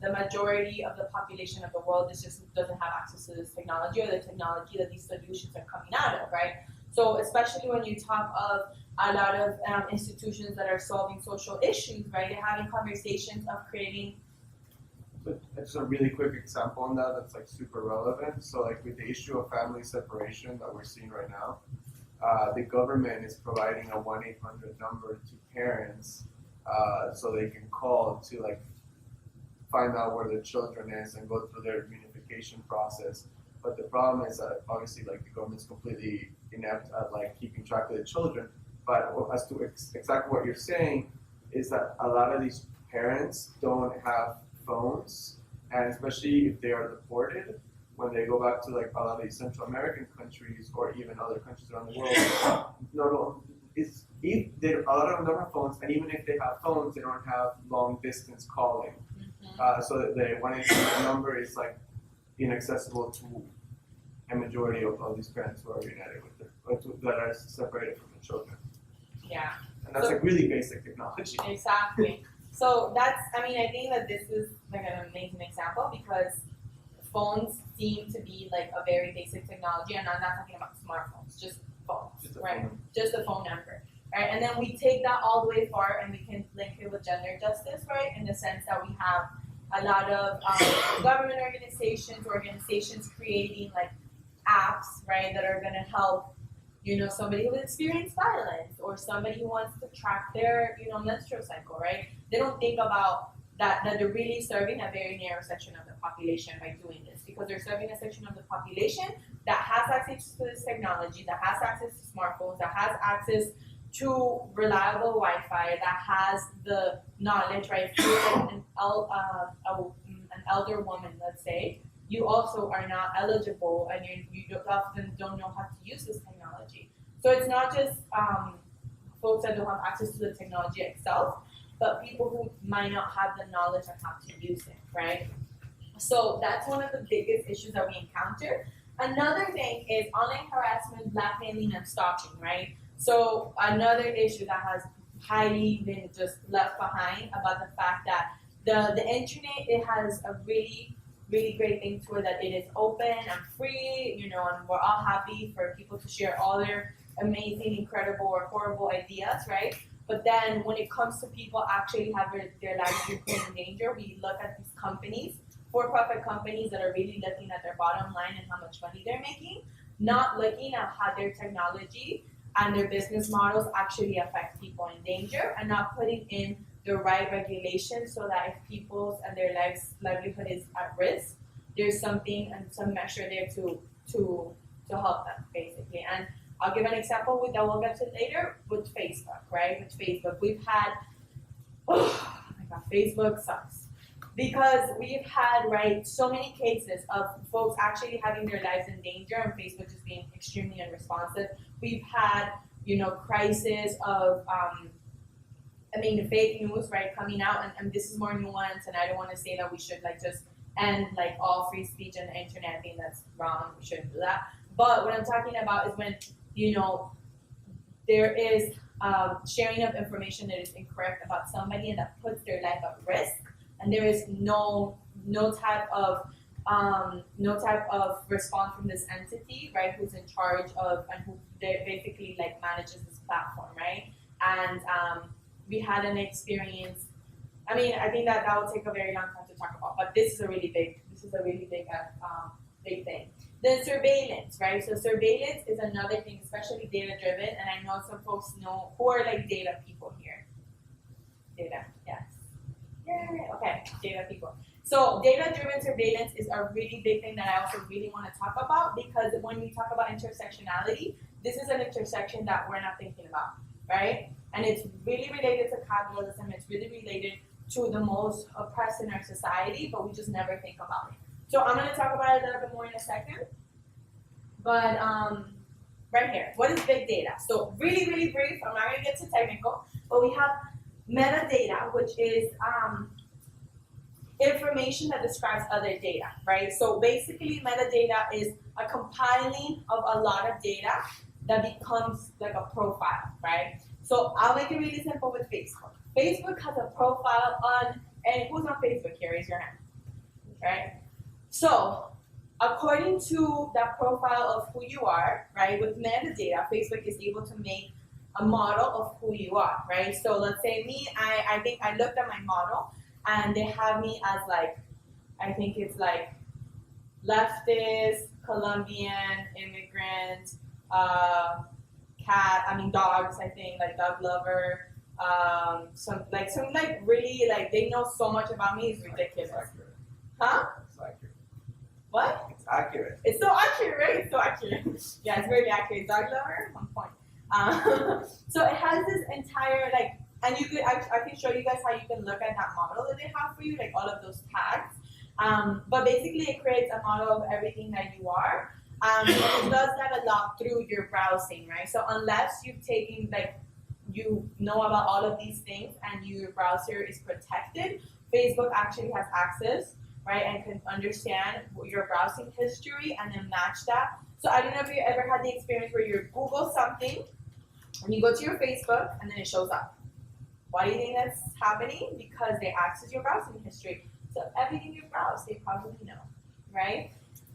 [SPEAKER 1] the majority of the population of the world just doesn't have access to this technology or the technology that these solutions are coming out of, right? So especially when you talk of a lot of institutions that are solving social issues, right? They're having conversations of creating.
[SPEAKER 4] But just a really quick example on that's like super relevant. So like with the issue of family separation that we're seeing right now, the government is providing a 1-800 number to parents so they can call to like find out where their children is and go through their reunification process. But the problem is that obviously like the government's completely inept at like keeping track of the children. But as to exactly what you're saying is that a lot of these parents don't have phones, and especially if they are deported, when they go back to like a lot of these Central American countries or even other countries around the world, if a lot of them don't have phones, and even if they have phones, they don't have long distance calling. So that the 1-800 number is like inaccessible to a majority of these parents who are reunited with that are separated from the children.
[SPEAKER 1] Yeah.
[SPEAKER 4] And that's like really basic technology.
[SPEAKER 1] Exactly. So that's, I mean, I think that this is like an amazing example because phones seem to be like a very basic technology, and I'm not talking about smartphones, just phones, right? Just a phone number, right? And then we take that all the way far and we can link it with gender justice, right? In the sense that we have a lot of government organizations creating like apps, right, that are going to help, you know, somebody who experienced violence or somebody who wants to track their, you know, menstrual cycle, right? They don't think about that they're really serving a very narrow section of the population by doing this, because they're serving a section of the population that has access to this technology, that has access to smartphones, that has access to reliable Wi-Fi, that has the knowledge, right? If you're an elder woman, let's say, you also are not eligible and you often don't know how to use this technology. So it's not just folks that don't have access to the technology itself, but people who might not have the knowledge on how to use it, right? So that's one of the biggest issues that we encounter. Another thing is online harassment, blackmailing, and stalking, right? So another issue that has highly been just left behind about the fact that the internet, it has a really great thing to it, that it is open and free, you know, and we're all happy for people to share all their amazing, incredible, or horrible ideas, right? But then when it comes to people actually having their lives being put in danger, we look at these companies, for-profit companies that are really looking at their bottom line and how much money they're making, not looking at how their technology and their business models actually affect people in danger, and not putting in the right regulations so that if people's and their livelihood is at risk, there's something and some measure there to help them, basically. And I'll give an example that we'll get to later with Facebook, right? With Facebook, we've had, oh my God, Facebook sucks. Because we've had, right, so many cases of folks actually having their lives in danger and Facebook just being extremely unresponsive. We've had, you know, crisis of, the fake news, right, coming out, and this is more nuanced, and I don't want to say that we should, like, just end, like, all free speech on the internet. I think that's wrong. We shouldn't do that. But what I'm talking about is when, you know, there is sharing of information that is incorrect about somebody and that puts their life at risk, and there is no type of response from this entity, right, who's in charge of and who basically like manages this platform, right? And we had an experience. I mean, I think that will take a very long time to talk about, but this is a really big thing. Then surveillance, right? So surveillance is another thing, especially data driven, and I know some folks know who are like data people here. Data, yes. Yay, okay, data people. So data-driven surveillance is a really big thing that I also really want to talk about, because when we talk about intersectionality, this is an intersection that we're not thinking about, right? And it's really related to capitalism. It's really related to the most oppressed in our society, but we just never think about it. So I'm going to talk about it a little bit more in a second. But right here, what is big data? So really, really brief. I'm not going to get too technical, but we have metadata, which is information that describes other data, right? So basically, metadata is a compiling of a lot of data that becomes like a profile, right? So I'll make it really simple with Facebook. Facebook has a profile on, and who's on Facebook here? Raise your hand, right? So according to that profile of who you are, right, with metadata, Facebook is able to make a model of who you are, right? So let's say me, I think I looked at my model and they have me as like, I think it's like leftist, Colombian, immigrant, dogs, I think, like dog lover, some really, like, they know so much about me, it's ridiculous. Huh?
[SPEAKER 4] It's accurate.
[SPEAKER 1] What?
[SPEAKER 4] It's accurate.
[SPEAKER 1] It's so accurate, right? It's so accurate. Yeah, it's very accurate. Dog lover, 1 point. So it has this entire, like, And you could, I can show you guys how you can look at that model that they have for you, like all of those tags. But basically it creates a model of everything that you are. And it does that a lot through your browsing, right? So unless you've taken, like, you know about all of these things and your browser is protected, Facebook actually has access, right, and can understand your browsing history and then match that. So I don't know if you ever had the experience where you Google something and you go to your Facebook and then it shows up. Why do you think that's happening? Because they access your browsing history. So everything you browse, they probably know, right?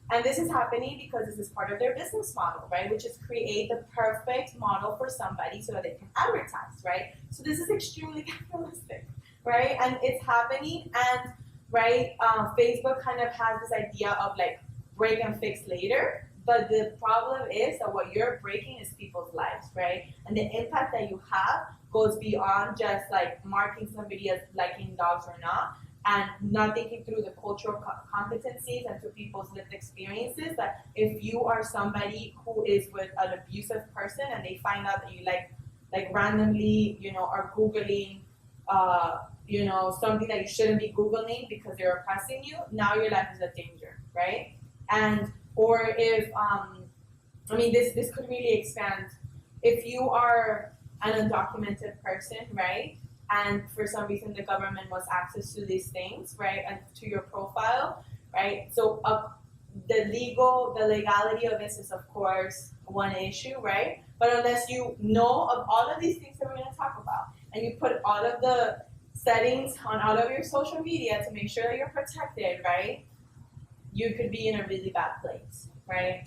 [SPEAKER 1] And this is happening because this is part of their business model, right? Which is create the perfect model for somebody so that they can advertise, right? So this is extremely capitalistic, right? And it's happening, and right, Facebook kind of has this idea of like break and fix later. But the problem is that what you're breaking is people's lives, right? And the impact that you have goes beyond just like marking somebody as liking dogs or not, and not thinking through the cultural competencies and to people's lived experiences. That if you are somebody who is with an abusive person and they find out that you like randomly, are Googling, something that you shouldn't be Googling because they're oppressing you, now your life is a danger, right? And, or if, this could really expand. If you are an undocumented person, right? And for some reason the government wants access to these things, right? And to your profile, right? So the legality of this is of course one issue, right? But unless you know of all of these things that we're gonna talk about, and you put all of the settings on all of your social media to make sure that you're protected, right? You could be in a really bad place, right?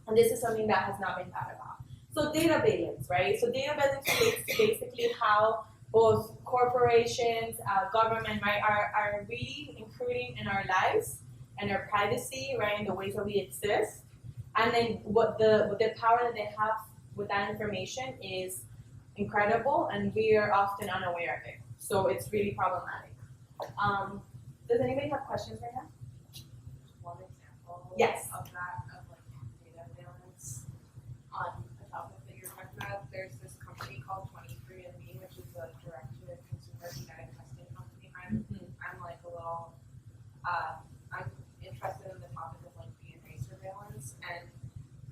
[SPEAKER 1] And this is something that has not been thought about. So data balance, right? So data balance relates to basically how both corporations, government, right, are really intruding in our lives and our privacy, right, in the ways that we exist. And then what the power that they have with that information is incredible, and we are often unaware of it. So it's really problematic. Does anybody have questions right now?
[SPEAKER 3] One example
[SPEAKER 1] Yes.
[SPEAKER 3] of that, of like data balance on the topic that you're talking about, there's this company called 23andMe, which is a direct-to-consumer genetic testing company. I'm like a little, I'm interested in the topic of like DNA surveillance, and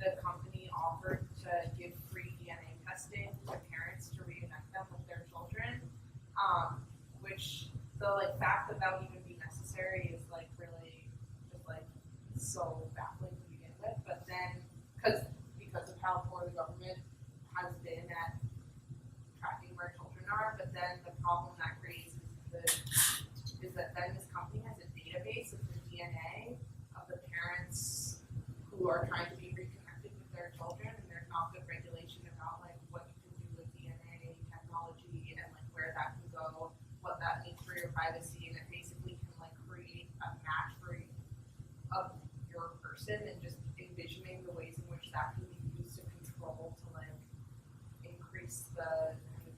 [SPEAKER 3] the company offered to give free DNA testing to parents to reunite them with their children, which the like fact that that would even be necessary is like really just like so baffling to begin with. But then, because of how poor the government has been at tracking where children are, but then the problem that creates is that then this company has a database of the DNA of the parents who are trying to be reconnected with their children, and there's not good regulation about like what you can do with DNA technology and like where that can go, what that means for your privacy, and it basically can like create a match for of your person, and just envisioning the ways in which that can be used to control, to like increase the kind of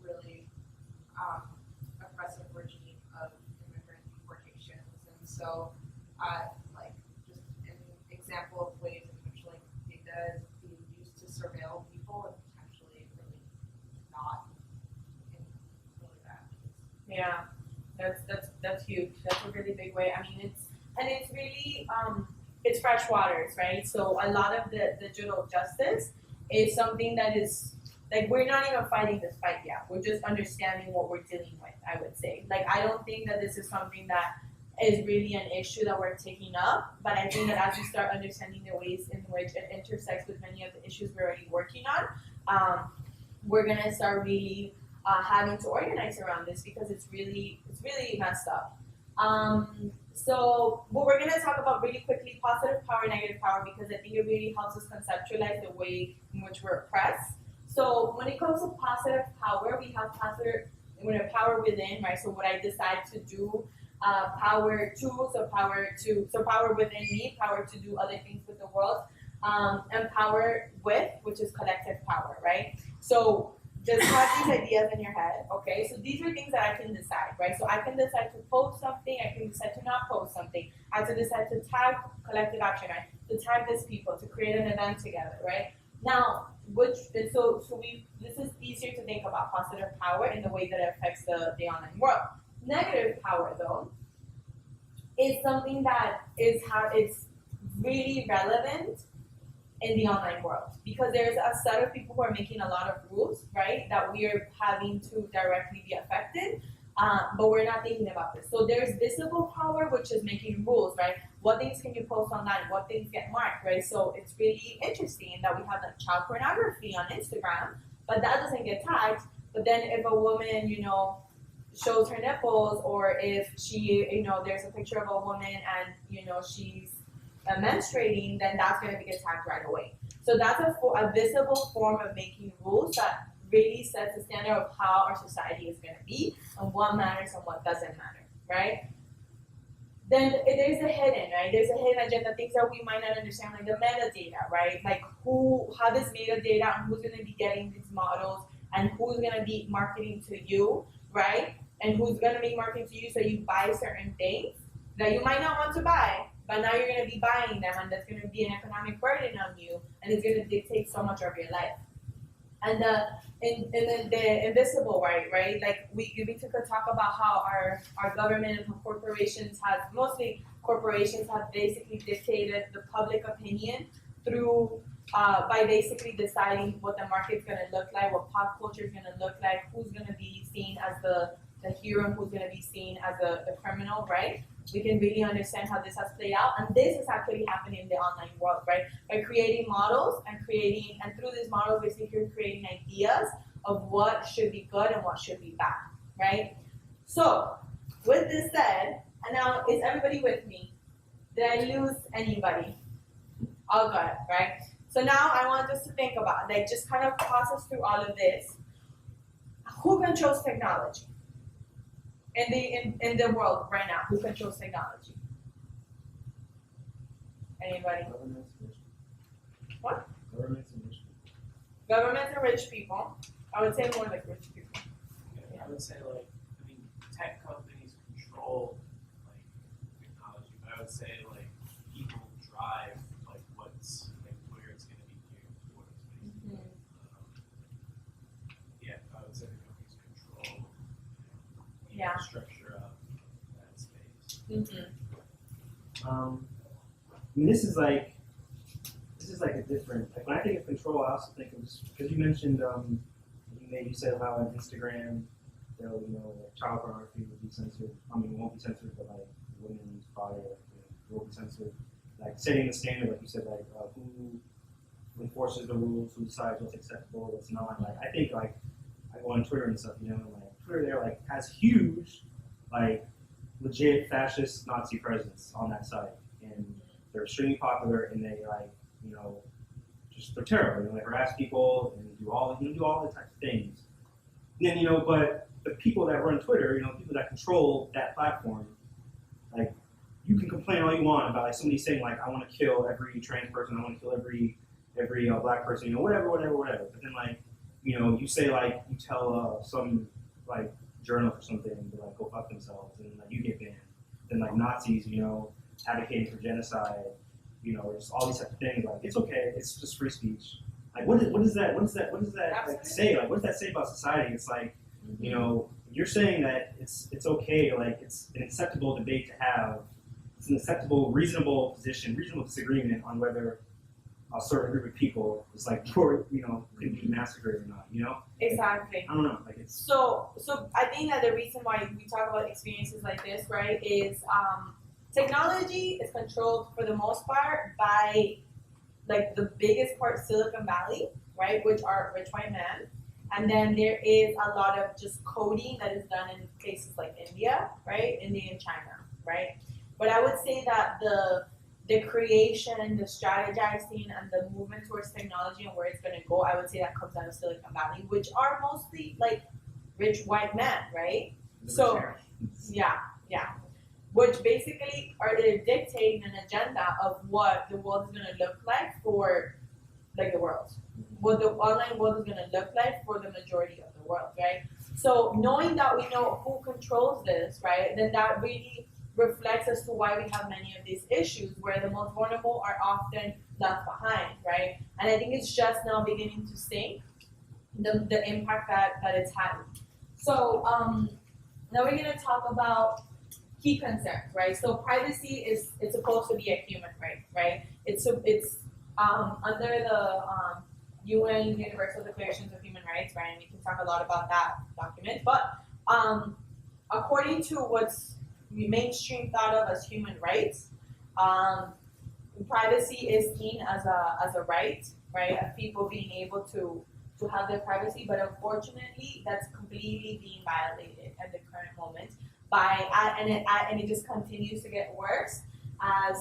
[SPEAKER 3] really oppressive regime of immigrant deportations. And so like just an example of ways in which like data is being used to surveil people and potentially really not in really bad ways.
[SPEAKER 1] Yeah, that's huge. That's a really big way. I mean, it's really it's fresh waters, right? So a lot of the digital justice is something that is like we're not even fighting this fight yet. We're just understanding what we're dealing with, I would say. Like I don't think that this is something that is really an issue that we're taking up, but I think that as we start understanding the ways in which it intersects with many of the issues we're already working on, we're gonna start really having to organize around this because it's really messed up. So what we're gonna talk about really quickly, positive power, negative power, because I think it really helps us conceptualize the way in which we're oppressed. So when it comes to positive power, we have power within, right? So what I decide to do, power within me, power to do other things with the world, and power with, which is collective power, right? So just have these ideas in your head, okay? So these are things that I can decide, right? So I can decide to post something, I can decide to not post something. I can decide to tag collective action, right? To tag these people, to create an event together, right? Now, this is easier to think about positive power in the way that it affects the online world. Negative power, though, is something that it's really relevant in the online world, because there's a set of people who are making a lot of rules, right, that we are having to directly be affected, but we're not thinking about this. So there's visible power, which is making rules, right? What things can you post online? What things get marked, right? So it's really interesting that we have like child pornography on Instagram, but that doesn't get tagged. But then if a woman, shows her nipples, or if she, there's a picture of a woman and, she's menstruating, then that's going to get tagged right away. So that's a visible form of making rules that really sets the standard of how our society is going to be and what matters and what doesn't matter, right? Then there's the hidden, right? There's a hidden agenda, things that we might not understand, like the metadata, right? Like how this metadata and who's going to be getting these models and who's going to be marketing to you, right? And who's going to be marketing to you so you buy certain things that you might not want to buy, but now you're going to be buying them, and that's going to be an economic burden on you, and it's going to dictate so much of your life. And the invisible, right? Like we need to talk about how our government and corporations mostly corporations have basically dictated the public opinion through by basically deciding what the market's going to look like, what pop culture is going to look like, who's going to be seen as the hero and who's going to be seen as the criminal, right? We can really understand how this has played out, and this is actually happening in the online world, right? By creating models and through these models, basically you're creating ideas of what should be good and what should be bad, right? So, with this said, and now is everybody with me? Did I lose anybody? All good, right? So now I want us to think about, like, just kind of process through all of this. Who controls technology? In the world right now, who controls technology? Anybody?
[SPEAKER 7] Governments and rich people.
[SPEAKER 1] What?
[SPEAKER 7] Governments and rich people.
[SPEAKER 1] Governments and rich people. I would say more like rich people.
[SPEAKER 8] Yeah, I would say tech companies control technology, but I would say people drive what's where it's going to be geared towards. Basically. I would say the companies control the infrastructure of that space.
[SPEAKER 7] I mean, this is like a different. Like when I think of control, I also think of just because you mentioned you said how on Instagram, child pornography would be censored. I mean, it won't be censored, but women's body will be censored. Like setting the standard, like you said, who enforces the rules, who decides what's acceptable, what's not. Like I think I go on Twitter and stuff, Twitter there has huge, legit fascist Nazi presence on that site, and they're extremely popular, and they they're terrible. They harass people and do all the types of things. And then but the people that run Twitter, people that control that platform, you can complain all you want about somebody saying I want to kill every trans person, I want to kill every black person, whatever. But then you say you tell some journalist or something to go fuck themselves, and you get banned. Then Nazis, advocating for genocide, just all these types of things. It's okay, it's just free speech. What does that say? What does that say about society? It's you're saying that it's okay, it's an acceptable debate to have. It's an acceptable, reasonable position, reasonable disagreement on whether a certain group of people is could be massacred or not.
[SPEAKER 1] Exactly.
[SPEAKER 7] I don't know. It's
[SPEAKER 1] so I think that the reason why we talk about experiences like this, right, is technology is controlled for the most part by the biggest part Silicon Valley, right, which are rich white men. And then there is a lot of just coding that is done in places like India, right, India and China, right? But I would say that the creation, the strategizing, and the movement towards technology and where it's going to go, I would say that comes out of Silicon Valley, which are mostly rich white men, right? So, yeah. Which basically they're dictating an agenda of what the world is going to look like for the world. What the online world is going to look like for the majority of the world, right? So knowing that we know who controls this, right, then that really reflects as to why we have many of these issues where the most vulnerable are often left behind, right? And I think it's just now beginning to sink the impact that it's having. So now we're going to talk about key concerns, right? So privacy it's supposed to be a human right, right? It's under the UN Universal Declarations of Human Rights, right? And we can talk a lot about that document. But according to what's mainstream thought of as human rights, privacy is seen as a right, right? Of people being able to have their privacy, but unfortunately, that's completely being violated at the current moment and it just continues to get worse as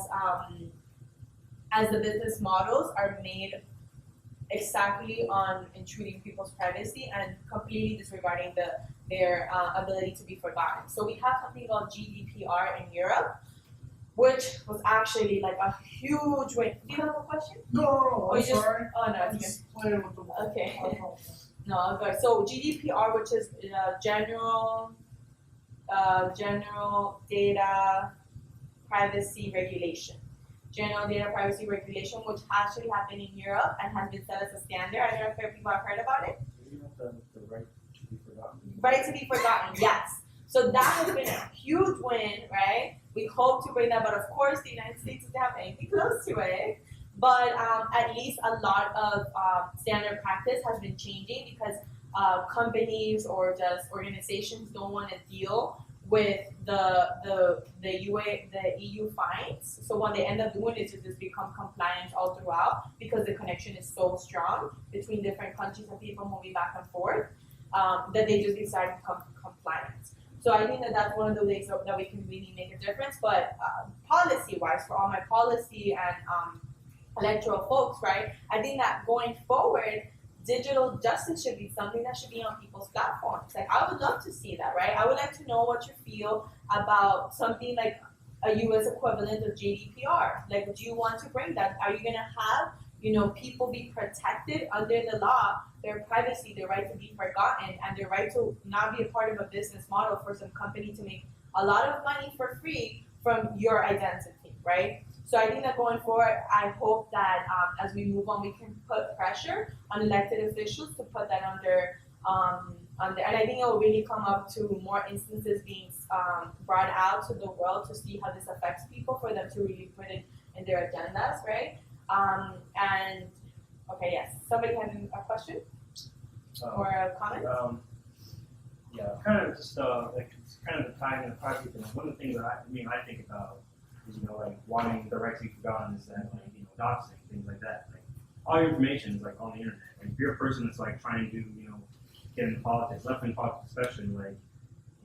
[SPEAKER 1] the business models are made exactly on intruding people's privacy and completely disregarding their ability to be forgotten. So we have something called GDPR in Europe, which was actually like a huge win. Do you have a question?
[SPEAKER 6] No, I'm sorry.
[SPEAKER 1] Oh no,
[SPEAKER 6] I'm
[SPEAKER 1] it's
[SPEAKER 6] just playing with the ball.
[SPEAKER 1] okay.
[SPEAKER 6] I apologize.
[SPEAKER 1] No, okay. So GDPR, which is general data privacy regulation. General data privacy regulation, which actually happened in Europe and has been set as a standard. I don't know if people have heard about it.
[SPEAKER 7] You have the right to be forgotten.
[SPEAKER 1] Right to be forgotten, yes. So that has been a huge win, right? We hope to bring that, but of course the United States doesn't have anything close to it. But at least a lot of standard practice has been changing because companies or just organizations don't want to deal with the EU fines. So what they end up doing is to just become compliant all throughout because the connection is so strong between different countries and people moving back and forth that they just decide to become compliant. So I think that that's one of the ways that we can really make a difference. But policy-wise, for all my policy and electoral folks, right, I think that going forward, digital justice should be something that should be on people's platforms. Like, I would love to see that, right? I would like to know what you feel about something like a US equivalent of GDPR. Like, do you want to bring that? Are you going to have, people be protected under the law, their privacy, their right to be forgotten, and their right to not be a part of a business model for some company to make a lot of money for free from your identity, right? So I think that going forward, I hope that as we move on, we can put pressure on elected officials to put that under, and I think it will really come up to more instances being brought out to the world to see how this affects people, for them to really put it in their agendas, right? And okay, yes, somebody has a question or a comment?
[SPEAKER 7] Yeah, kind of just like it's kind of tying in the project. And one of the things that I think about is like wanting the right to be forgotten is that doxing, things like that. Like all your information is like on the internet. Like if you're a person that's like trying to get into politics, left wing politics especially, like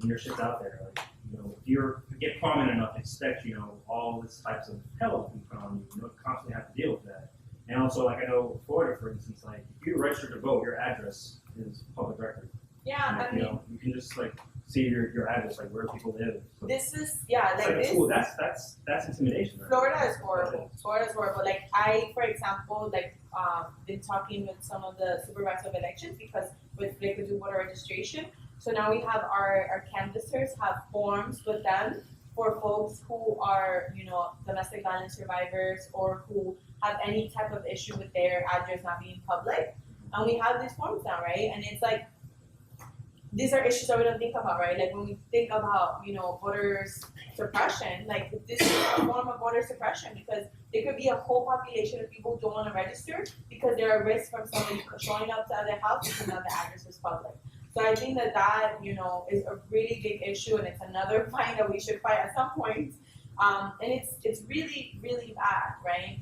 [SPEAKER 7] and your shit's out there, like if you get prominent enough, expect all this types of hell to be put on you. You constantly have to deal with that. And also, like I know Florida, for instance, like if you're registered to vote, your address is public record.
[SPEAKER 1] Yeah,
[SPEAKER 7] and,
[SPEAKER 1] I mean,
[SPEAKER 7] you can just like see your address, like where people live. So
[SPEAKER 1] this is this.
[SPEAKER 7] Cool. That's intimidation. Right?
[SPEAKER 1] Florida is horrible. Florida is horrible. Like I, for example, been talking with some of the supervisors of elections because they could do voter registration. So now we have our canvassers have forms with them for folks who are domestic violence survivors or who have any type of issue with their address not being public, and we have these forms now, right? And it's like, these are issues that we don't think about, right? Like when we think about, voter suppression, like this is a form of voter suppression because there could be a whole population of people who don't want to register because they're at risk from somebody showing up to other houses and now the address is public. So I think that is a really big issue, and it's another fight that we should fight at some point. And it's really, really bad, right?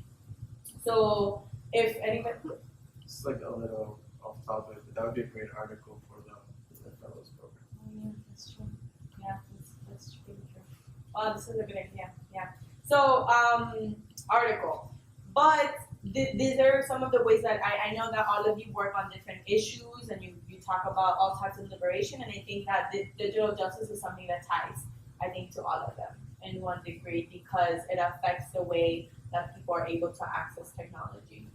[SPEAKER 1] So if anybody,
[SPEAKER 4] It's like a little off topic, but that would be a great article for the fellows program.
[SPEAKER 1] yeah, that's true. Yeah, that's really true. Oh, this is a good idea. Yeah. So article, but these are some of the ways that I know that all of you work on different issues and you talk about all types of liberation, and I think that digital justice is something that ties, I think, to all of them in one degree because it affects the way that people are able to access technology.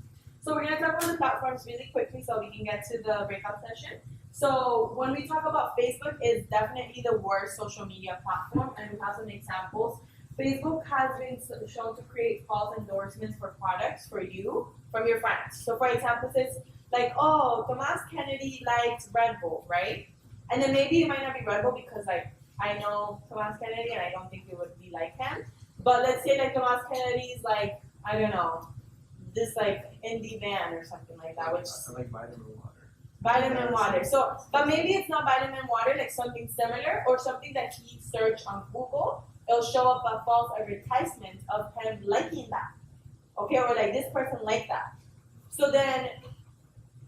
[SPEAKER 1] So we're going to talk about the platforms really quickly so we can get to the breakout session. So when we talk about Facebook, it's definitely the worst social media platform, and we have some examples. Facebook has been shown to create false endorsements for products for you from your friends. So for example, it's like, oh, Tomas Kennedy likes Red Bull, right? And then maybe it might not be Red Bull because like I know Tomas Kennedy and I don't think it would be like him. But let's say like Tomas Kennedy's like, I don't know, this like indie band or something like that, which
[SPEAKER 4] I like vitamin water.
[SPEAKER 1] vitamin water. So, but maybe it's not vitamin water, like something similar or something that he searched on Google. It'll show up a false advertisement of him liking that. Okay, or like this person liked that. So then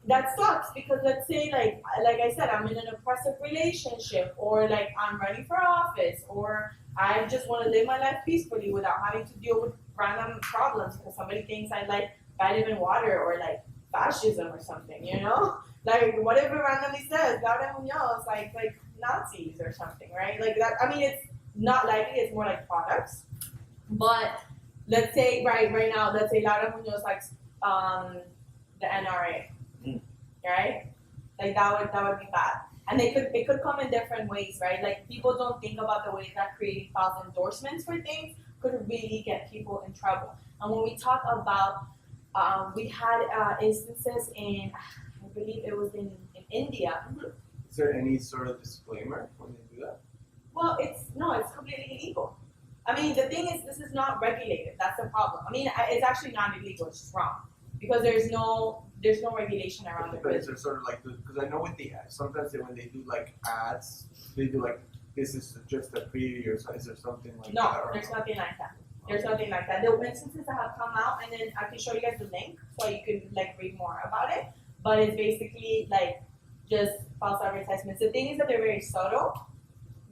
[SPEAKER 1] that sucks because let's say like I said, I'm in an oppressive relationship or like I'm running for office or I just want to live my life peacefully without having to deal with random problems because somebody thinks I like vitamin water or like fascism or something, you know? Like whatever randomly says, Laura Munoz, like Nazis or something, right? Like that. I mean, it's not likely. It's more like products. But let's say right now, let's say Laura Munoz likes the NRA, right? Like that would be bad. And it could come in different ways, right? Like people don't think about the ways that creating false endorsements for things could really get people in trouble. And when we talk about, we had instances in, I believe it was in India. Mm-hmm.
[SPEAKER 4] Is there any sort of disclaimer when they do that?
[SPEAKER 1] Well, it's completely illegal. I mean, the thing is, this is not regulated. That's the problem. I mean, it's actually not illegal. It's just wrong because there's no regulation around it.
[SPEAKER 4] But is there sort of like, because I know with the ads, sometimes when they do like ads, they do like, this is just a preview, or so, is there something like that?
[SPEAKER 1] No, there's nothing like that. There's nothing like that. There are instances that have come out, and then I can show you guys the link so you can like read more about it. But it's basically like just false advertisements. The thing is that they're very subtle.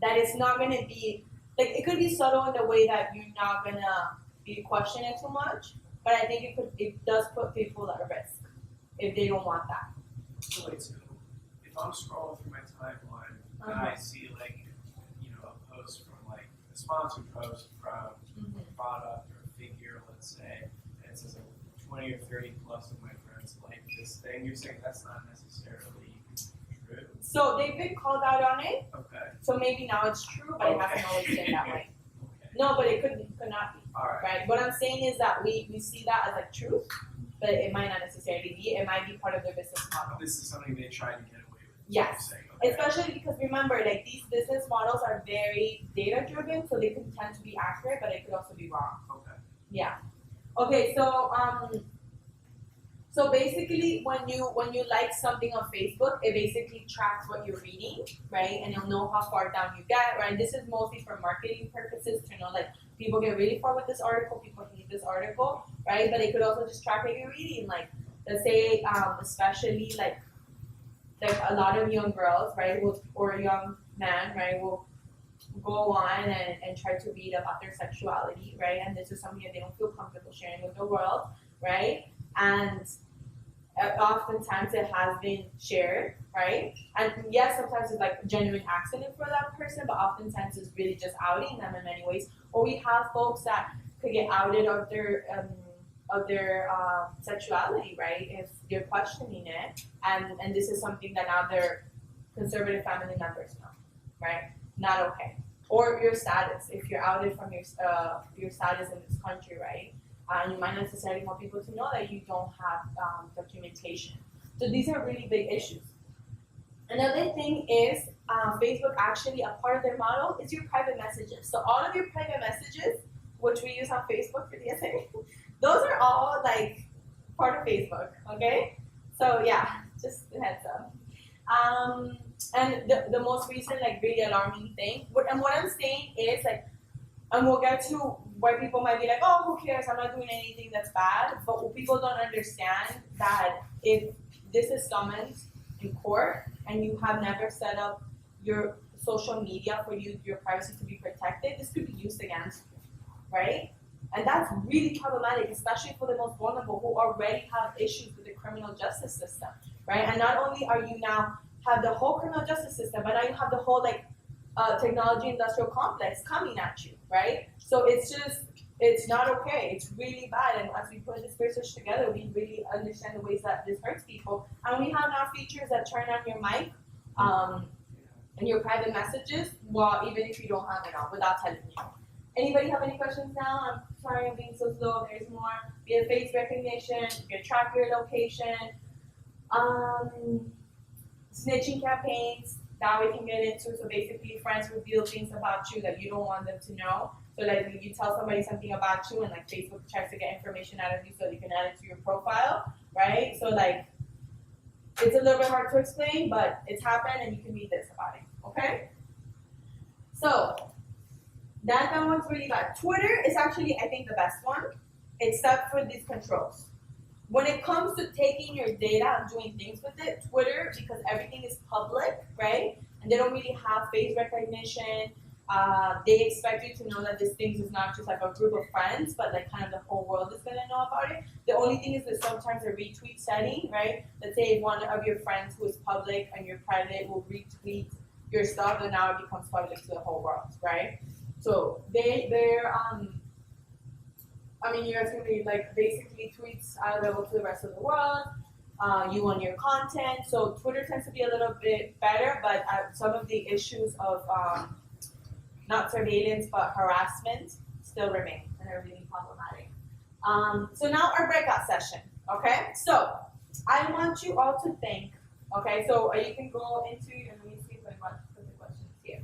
[SPEAKER 1] That it's not going to be like it could be subtle in the way that you're not going to be questioning it too much. But I think it does put people at risk if they don't want that.
[SPEAKER 8] So wait, so if I'm scrolling through my timeline and I see like, you know, a post from like a sponsored post from a product or a figure, let's say, and it says like 20 or 30 plus of my friends like this thing, you're saying that's not necessarily true?
[SPEAKER 1] So they've been called out on it.
[SPEAKER 8] Okay.
[SPEAKER 1] So maybe now it's true, but it hasn't always been that way.
[SPEAKER 8] Okay.
[SPEAKER 1] No, but it could not be.
[SPEAKER 8] All right.
[SPEAKER 1] Right? What I'm saying is that we see that as like truth, but it might not necessarily be. It might be part of their business model.
[SPEAKER 8] This is something they tried to get away with.
[SPEAKER 1] Yes.
[SPEAKER 8] Saying, okay.
[SPEAKER 1] Especially because remember, like these business models are very data driven, so they can tend to be accurate, but it could also be wrong.
[SPEAKER 8] Okay.
[SPEAKER 1] Yeah. Okay, so basically when you like something on Facebook, it basically tracks what you're reading, right? And you'll know how far down you get, right? This is mostly for marketing purposes to know like people get really far with this article, people hate this article, right? But it could also just track what you're reading. Like let's say especially like a lot of young girls, right, or young men, right, will go on and try to read about their sexuality, right? And this is something that they don't feel comfortable sharing with the world, right? And oftentimes it has been shared, right? And yes, sometimes it's like a genuine accident for that person, but oftentimes it's really just outing them in many ways. Or we have folks that could get outed of their sexuality, right? If they're questioning it, and this is something that now their conservative family members know, right? Not okay. Or your status, if you're outed from your status in this country, right? You might not necessarily want people to know that you don't have documentation. So these are really big issues. Another thing is Facebook actually, a part of their model is your private messages. So all of your private messages, which we use on Facebook for the essay, those are all like part of Facebook, okay? So yeah, just a heads up. And the most recent like really alarming thing, what I'm saying is like, and we'll get to where people might be like, oh, who cares? I'm not doing anything that's bad. But what people don't understand that if this is summoned in court and you have never set up your social media for your privacy to be protected, this could be used against you, right? And that's really problematic, especially for the most vulnerable who already have issues with the criminal justice system, right? And not only are you now have the whole criminal justice system, but now you have the whole like technology industrial complex coming at you, right? So it's not okay. It's really bad. And as we put this research together, we really understand the ways that this hurts people. And we have now features that turn on your mic in your private messages, well, even if you don't have it on, without telling you. Anybody have any questions now? I'm sorry I'm being so slow. There's more. We have face recognition. You can track your location. Snitching campaigns that we can get into. So basically, friends reveal things about you that you don't want them to know. So like if you tell somebody something about you, and like Facebook tries to get information out of you so you can add it to your profile, right? So like it's a little bit hard to explain, but it's happened, and you can read this about it. Okay. So that one's really bad. Twitter is actually, I think, the best one, except for these controls. When it comes to taking your data and doing things with it, Twitter, because everything is public, right? And they don't really have face recognition. They expect you to know that this thing is not just like a group of friends, but like kind of the whole world is gonna know about it. The only thing is that sometimes a retweet setting, right? Let's say one of your friends who is public and you're private will retweet your stuff, and now it becomes public to the whole world, right? So you're gonna be like basically tweets are available to the rest of the world. You own your content. So Twitter tends to be a little bit better, but some of the issues of not surveillance but harassment still remain and are really problematic. So now our breakout session. Okay, so I want you all to think. Okay, so you can go into and let me see if I want to put the questions here.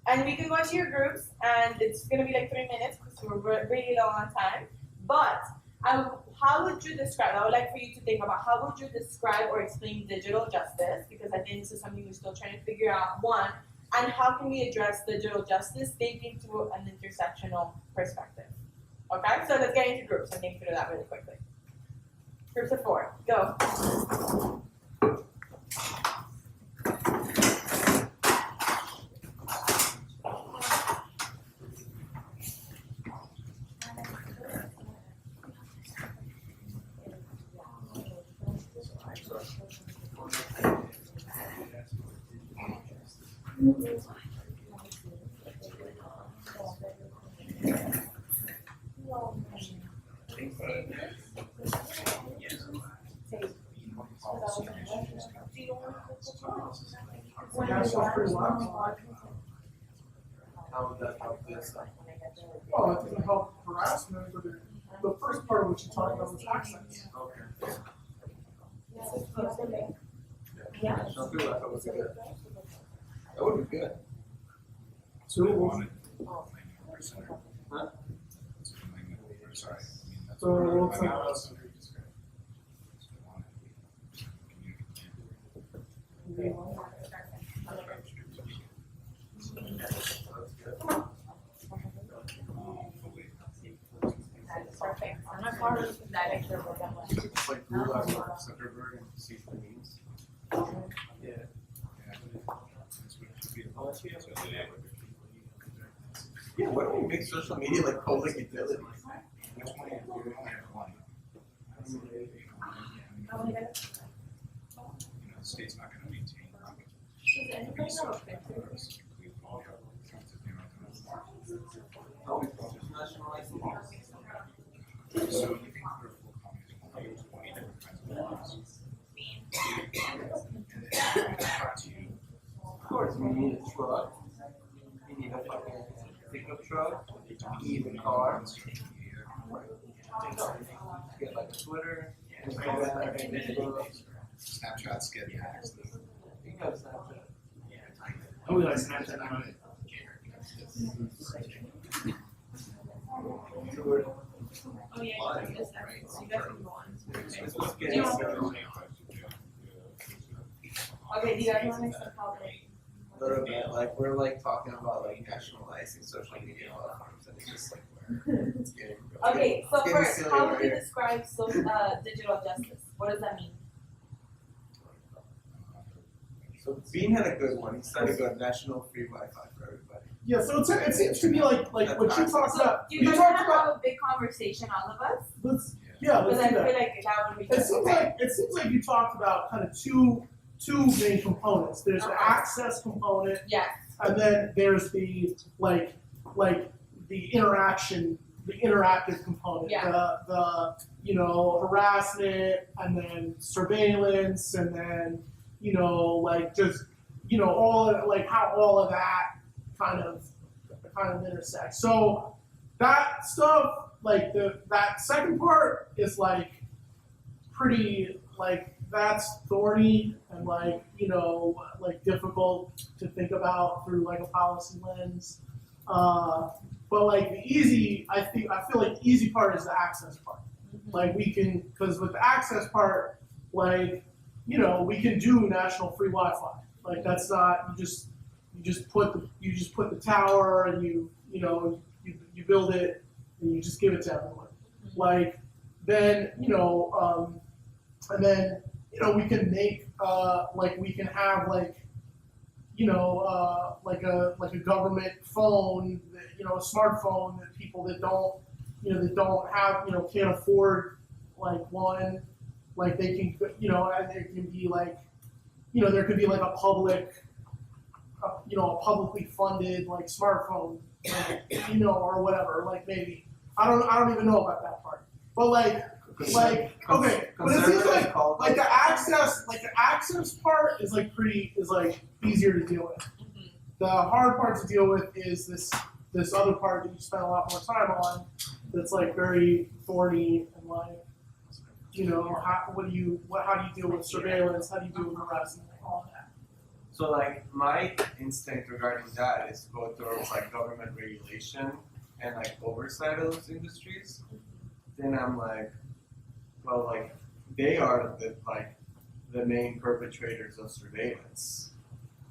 [SPEAKER 1] And we can go into your groups, and it's going to be like 3 minutes because we're really low on time. But how would you describe, I would like for you to think about how would you describe or explain digital justice, because I think this is something we're still trying to figure out, one, and how can we address digital justice thinking through an intersectional perspective. Okay, so let's get into groups and think through that really quickly. Groups of 4, go.
[SPEAKER 4] How would that help this?
[SPEAKER 6] Well, it doesn't help harassment, but the first part of what you talked about was accents.
[SPEAKER 4] Okay.
[SPEAKER 1] Yeah.
[SPEAKER 4] So I feel like that would be good. That would be good.
[SPEAKER 6] So it was,
[SPEAKER 4] Huh?
[SPEAKER 6] so it's like,
[SPEAKER 1] Perfect. I'm not far from that extra program.
[SPEAKER 4] It's like Google has Mark Zuckerberg and see what it means. Yeah. Yeah, why don't we make social media like public utility?
[SPEAKER 5] The state's not going to maintain
[SPEAKER 1] Does anybody know if they're-
[SPEAKER 4] Oh, nationalizing laws.
[SPEAKER 5] So you can put a full communism on 20 different kinds of laws. And then talk to you.
[SPEAKER 4] Of course, we need a truck. We need a fucking pickup truck. We need a car. Get like a Twitter, Instagram, Facebook.
[SPEAKER 5] Snapchat's getting hacked.
[SPEAKER 4] You have Snapchat.
[SPEAKER 7] Oh, we like Snapchat on it.
[SPEAKER 4] Twitter.
[SPEAKER 1] Oh yeah, you can just you guys can go on.
[SPEAKER 4] It's what's
[SPEAKER 1] Do you
[SPEAKER 4] getting
[SPEAKER 1] want-
[SPEAKER 4] started.
[SPEAKER 1] Okay, do you guys want to make some public?
[SPEAKER 4] A little bit, like we're like talking about like nationalizing social media platforms, and it's just like where it's getting.
[SPEAKER 1] Okay, so
[SPEAKER 4] it's getting
[SPEAKER 1] first,
[SPEAKER 4] silly
[SPEAKER 1] how
[SPEAKER 4] right
[SPEAKER 1] would you
[SPEAKER 4] here.
[SPEAKER 1] describe digital justice? What does that mean?
[SPEAKER 4] So Bean had a good one. He started going national free Wi-Fi for everybody.
[SPEAKER 6] yeah, so it seems to me like what you talked
[SPEAKER 1] So
[SPEAKER 6] about.
[SPEAKER 1] do you
[SPEAKER 6] You
[SPEAKER 1] guys
[SPEAKER 6] talked
[SPEAKER 1] want to
[SPEAKER 6] about,
[SPEAKER 1] have a big conversation, all of us?
[SPEAKER 6] let's
[SPEAKER 1] Because I
[SPEAKER 6] do
[SPEAKER 1] feel
[SPEAKER 6] that.
[SPEAKER 1] like that would be
[SPEAKER 6] It
[SPEAKER 1] good.
[SPEAKER 6] seems
[SPEAKER 1] Okay.
[SPEAKER 6] like you talked about kind of two main components. There's the
[SPEAKER 1] Okay.
[SPEAKER 6] access component,
[SPEAKER 1] Yes.
[SPEAKER 6] and then there's the like the interactive component.
[SPEAKER 1] Yeah.
[SPEAKER 6] The harassment, and then surveillance, and then like just, all of, like how all of that kind of intersects. So that stuff, like that second part is like pretty, like that's thorny and like, like difficult to think about through like a policy lens. But like the easy, I feel like the easy part is the access part. Like we can, because with the access part, like, we can do national free Wi-Fi. Like that's not, you just put the tower and you build it and you just give it to everyone. Like then, and then, we can make, like we can have like, like a government phone, a smartphone that people that don't, that don't have, can't afford like one, like they can, and it can be like, there could be like a public, a publicly funded like smartphone, like, or whatever, like maybe. I don't even know about that part. But like okay, but it seems like the access part is like easier to deal with. The hard part to deal with is this other part that you spend a lot more time on, that's like very thorny and like, how do you deal with surveillance? How do you deal with harassment? All of that.
[SPEAKER 4] So like my instinct regarding that is to go towards like government regulation and like oversight of those industries. Then I'm like, well, like they are the main perpetrators of surveillance.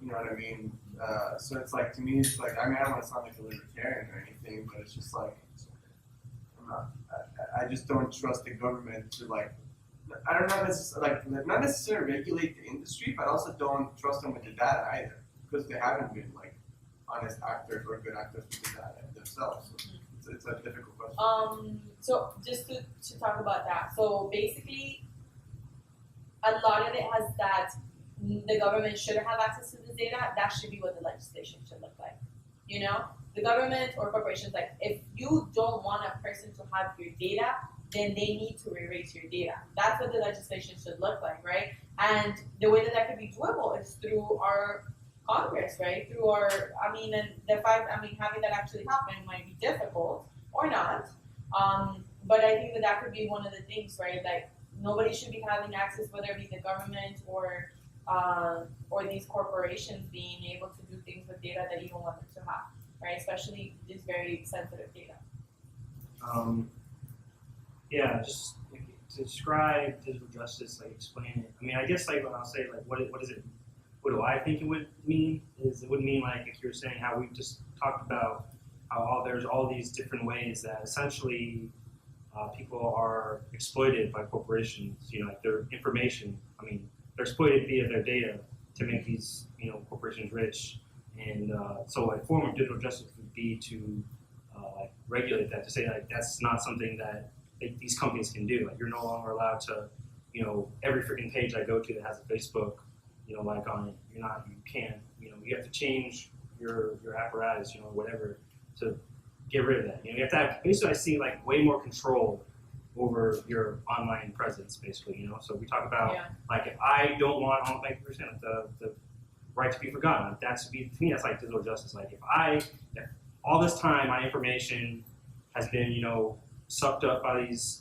[SPEAKER 4] You know what I mean? So it's like, to me, it's like, I mean, I don't want to sound like a libertarian or anything, but it's just like, I just don't trust the government to like, I don't know, not necessarily regulate the industry, but also don't trust them with the data either, because they haven't been like honest actors or good actors with the data themselves. So it's a difficult question.
[SPEAKER 1] So just to talk about that, so basically, a lot of it has that the government should have access to the data. That should be what the legislation should look like. The government or corporations, like if you don't want a person to have your data, then they need to erase your data. That's what the legislation should look like, right? And the way that could be doable is through our Congress, right? Through our, having that actually happen might be difficult or not. But I think that could be one of the things, right? Like nobody should be having access, whether it be the government or these corporations being able to do things with data that you don't want them to have, right? Especially this very sensitive data.
[SPEAKER 7] Yeah, just like, to describe digital justice, like explain it. I mean, I guess like when I'll say like what is it? What do I think it would mean? Is it would mean like if you're saying how we just talked about how there's all these different ways that essentially people are exploited by corporations. Like their information. I mean, they're exploited via their data to make these corporations rich. And so a form of digital justice would be to like regulate that, to say like that's not something that these companies can do. Like you're no longer allowed to, every freaking page I go to that has a Facebook, like on it, you can't, you have to change your apparatus, whatever, to get rid of that. You have to have, basically I see like way more control over your online presence, basically, So we talk about like if I don't want, like we were saying, the right to be forgotten, to me that's like digital justice. Like if all this time my information has been, sucked up by these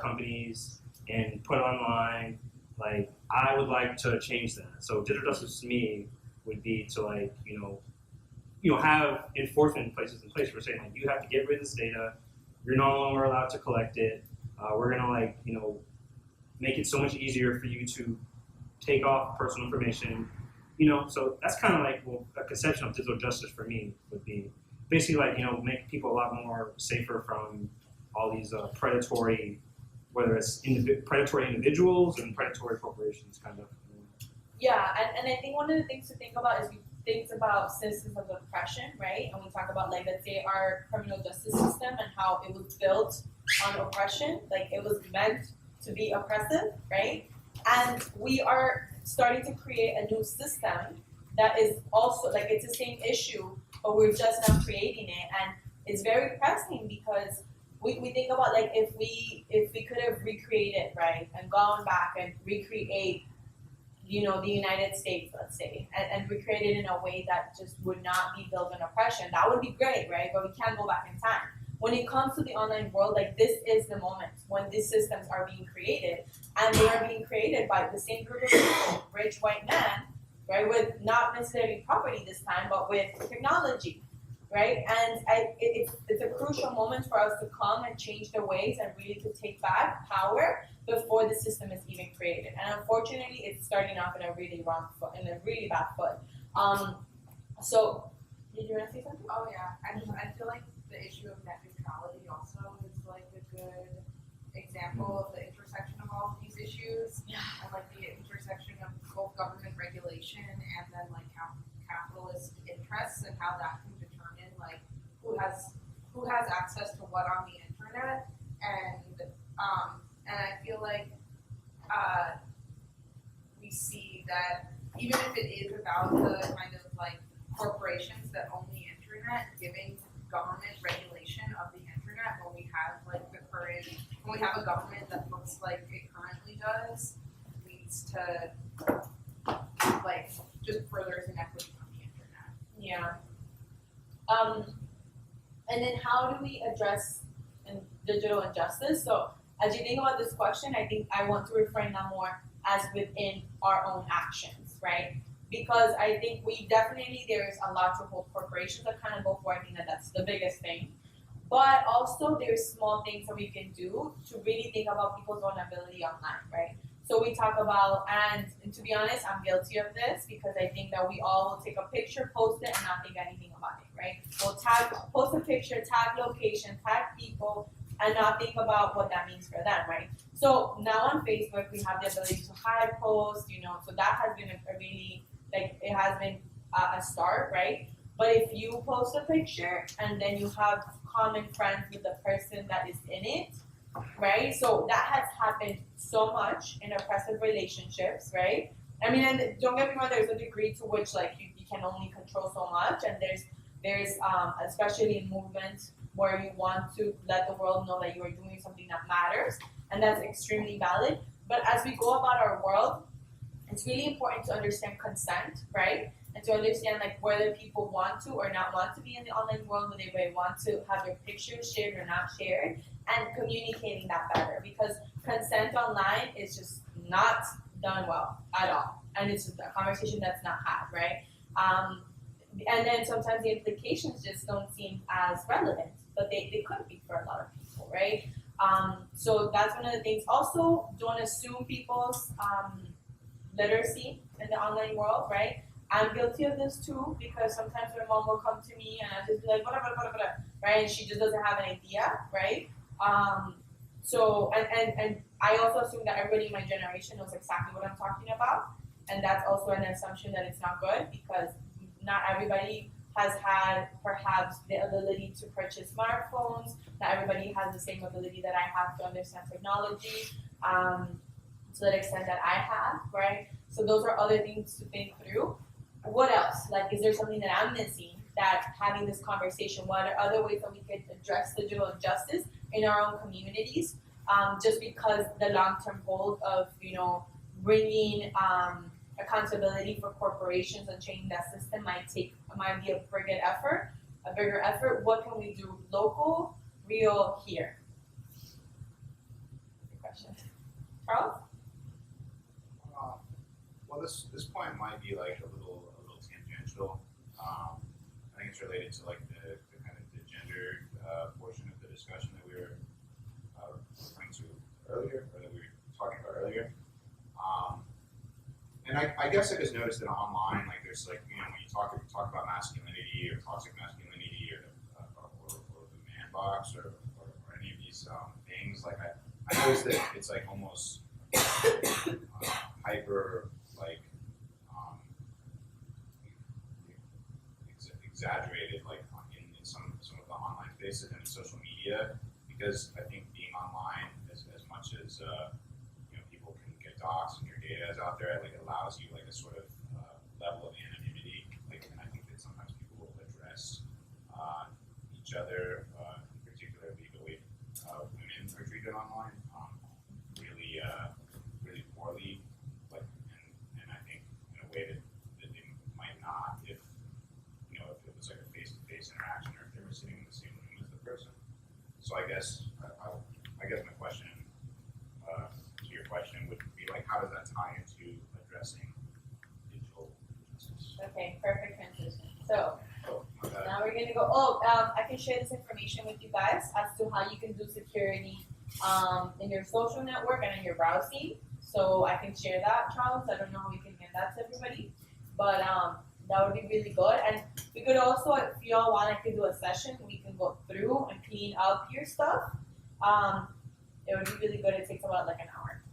[SPEAKER 7] companies and put online, like I would like to change that. So digital justice to me would be to like, have enforcement places in place. We're saying like you have to get rid of this data. You're no longer allowed to collect it. We're gonna like, make it so much easier for you to take off personal information. So that's kind of like a conception of digital justice for me would be basically like, make people a lot more safer from all these predatory, whether it's predatory individuals and predatory corporations, kind of.
[SPEAKER 1] Yeah, and I think one of the things to think about is we think about systems of oppression, right? And we talk about like, let's say our criminal justice system and how it was built on oppression, like it was meant to be oppressive, right? And we are starting to create a new system that is also like, it's the same issue, but we're just now creating it. And it's very pressing because we think about like if we could have recreated, right, and gone back and recreate the United States, let's say, and recreate it in a way that just would not be built on oppression, that would be great, right? But we can't go back in time. When it comes to the online world, like this is the moment when these systems are being created, and they are being created by the same group of people, rich white men, right, with not necessarily property this time, but with technology, right? And it's a crucial moment for us to come and change the ways and really to take back power before the system is even created. And unfortunately, it's starting off in a really bad foot. So, did you want to say something?
[SPEAKER 3] Oh yeah, I feel like the issue of net neutrality also is like a good example of the intersection of all of these issues, and like the intersection of both government regulation and then like capitalist interests and how that can determine like who has access to what on the internet, and I feel like we see that even if it is about the kind of like corporations that own the internet, giving government regulation of the internet when we have a government that looks like it currently does, leads to like just furthers inequity on the internet.
[SPEAKER 1] Yeah. And then how do we address digital injustice? So as you think about this question, I think I want to reframe that more as within our own actions, right? Because I think there's a lot to hold corporations accountable for. I think that's the biggest thing. But also there's small things that we can do to really think about people's vulnerability online, right? So we talk about, and to be honest, I'm guilty of this because I think that we all will take a picture, post it, and not think anything about it, right? We'll post a picture, tag location, tag people, and not think about what that means for them, right? So now on Facebook, we have the ability to hide posts, so that has been a really, it has been a start, right? But if you post a picture and then you have common friends with the person that is in it, right? So that has happened so much in oppressive relationships, right? I mean, and don't get me wrong, there's a degree to which you can only control so much, and there's especially in movements where you want to let the world know that you are doing something that matters, and that's extremely valid. But as we go about our world, it's really important to understand consent, right? And to understand whether people want to or not want to be in the online world, whether they want to have their pictures shared or not shared, and communicating that better, because consent online is just not done well at all, and it's just a conversation that's not had, right? And then sometimes the implications just don't seem as relevant, but they could be for a lot of people, right? So that's one of the things. Also, don't assume people's literacy in the online world, right? I'm guilty of this too, because sometimes my mom will come to me and I'll just be like, blah, blah, blah, blah, right? And she just doesn't have an idea, right? So, and I also assume that everybody in my generation knows exactly what I'm talking about. And that's also an assumption that it's not good, because not everybody has had perhaps the ability to purchase smartphones. Not everybody has the same ability that I have to understand technology to the extent that I have, right? So those are other things to think through. What else? Is there something that I'm missing that having this conversation? What are other ways that we could address digital injustice in our own communities? Just because the long-term goal of, bringing accountability for corporations and changing that system might be a bigger effort. What can we do local, real, here? Good question. Charles?
[SPEAKER 5] Well, this point might be a little tangential. I think it's related to the kind of the gender portion of the discussion that we were referring to earlier, or that we were talking about earlier. And I guess I just noticed that online, there's when you talk about masculinity or toxic masculinity or the man box or any of these things, I noticed that it's almost hyper exaggerated in some of the online spaces and in social media, because I think being online as much as people can get doxxed and your data is out there, it allows you a sort of level of anonymity, and I think that sometimes people will address each other, in particular the way women are treated online, really poorly, and I So I guess I guess my question to your question would be like, how does that tie into addressing digital injustice?
[SPEAKER 1] Okay, perfect transition. So
[SPEAKER 5] Oh, my bad.
[SPEAKER 1] now we're gonna go. I can share this information with you guys as to how you can do security in your social network and in your browsing. So I can share that, Charles. I don't know how we can get that to everybody, but that would be really good. And we could also, if y'all want, I could do a session. We can go through and clean up your stuff. It would be really good. It takes about like an hour.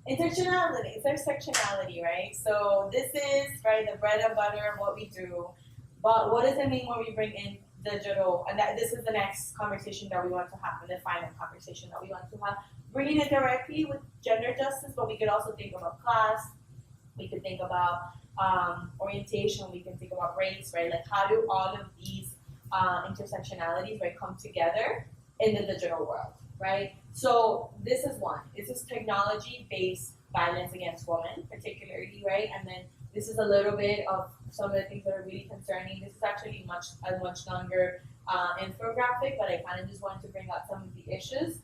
[SPEAKER 1] Intersectionality, right? So this is right the bread and butter of what we do. But what does it mean when we bring in digital? And this is the next conversation that we want to have, the final conversation that we want to have. Bringing it directly with gender justice, but we could also think about class. We could think about orientation. We can think about race, right? Like how do all of these intersectionalities, right, come together in the digital world, right? So this is one. This is technology-based violence against women, particularly, right? And then this is a little bit of some of the things that are really concerning. This is actually a much longer infographic, but I kind of just wanted to bring out some of the issues.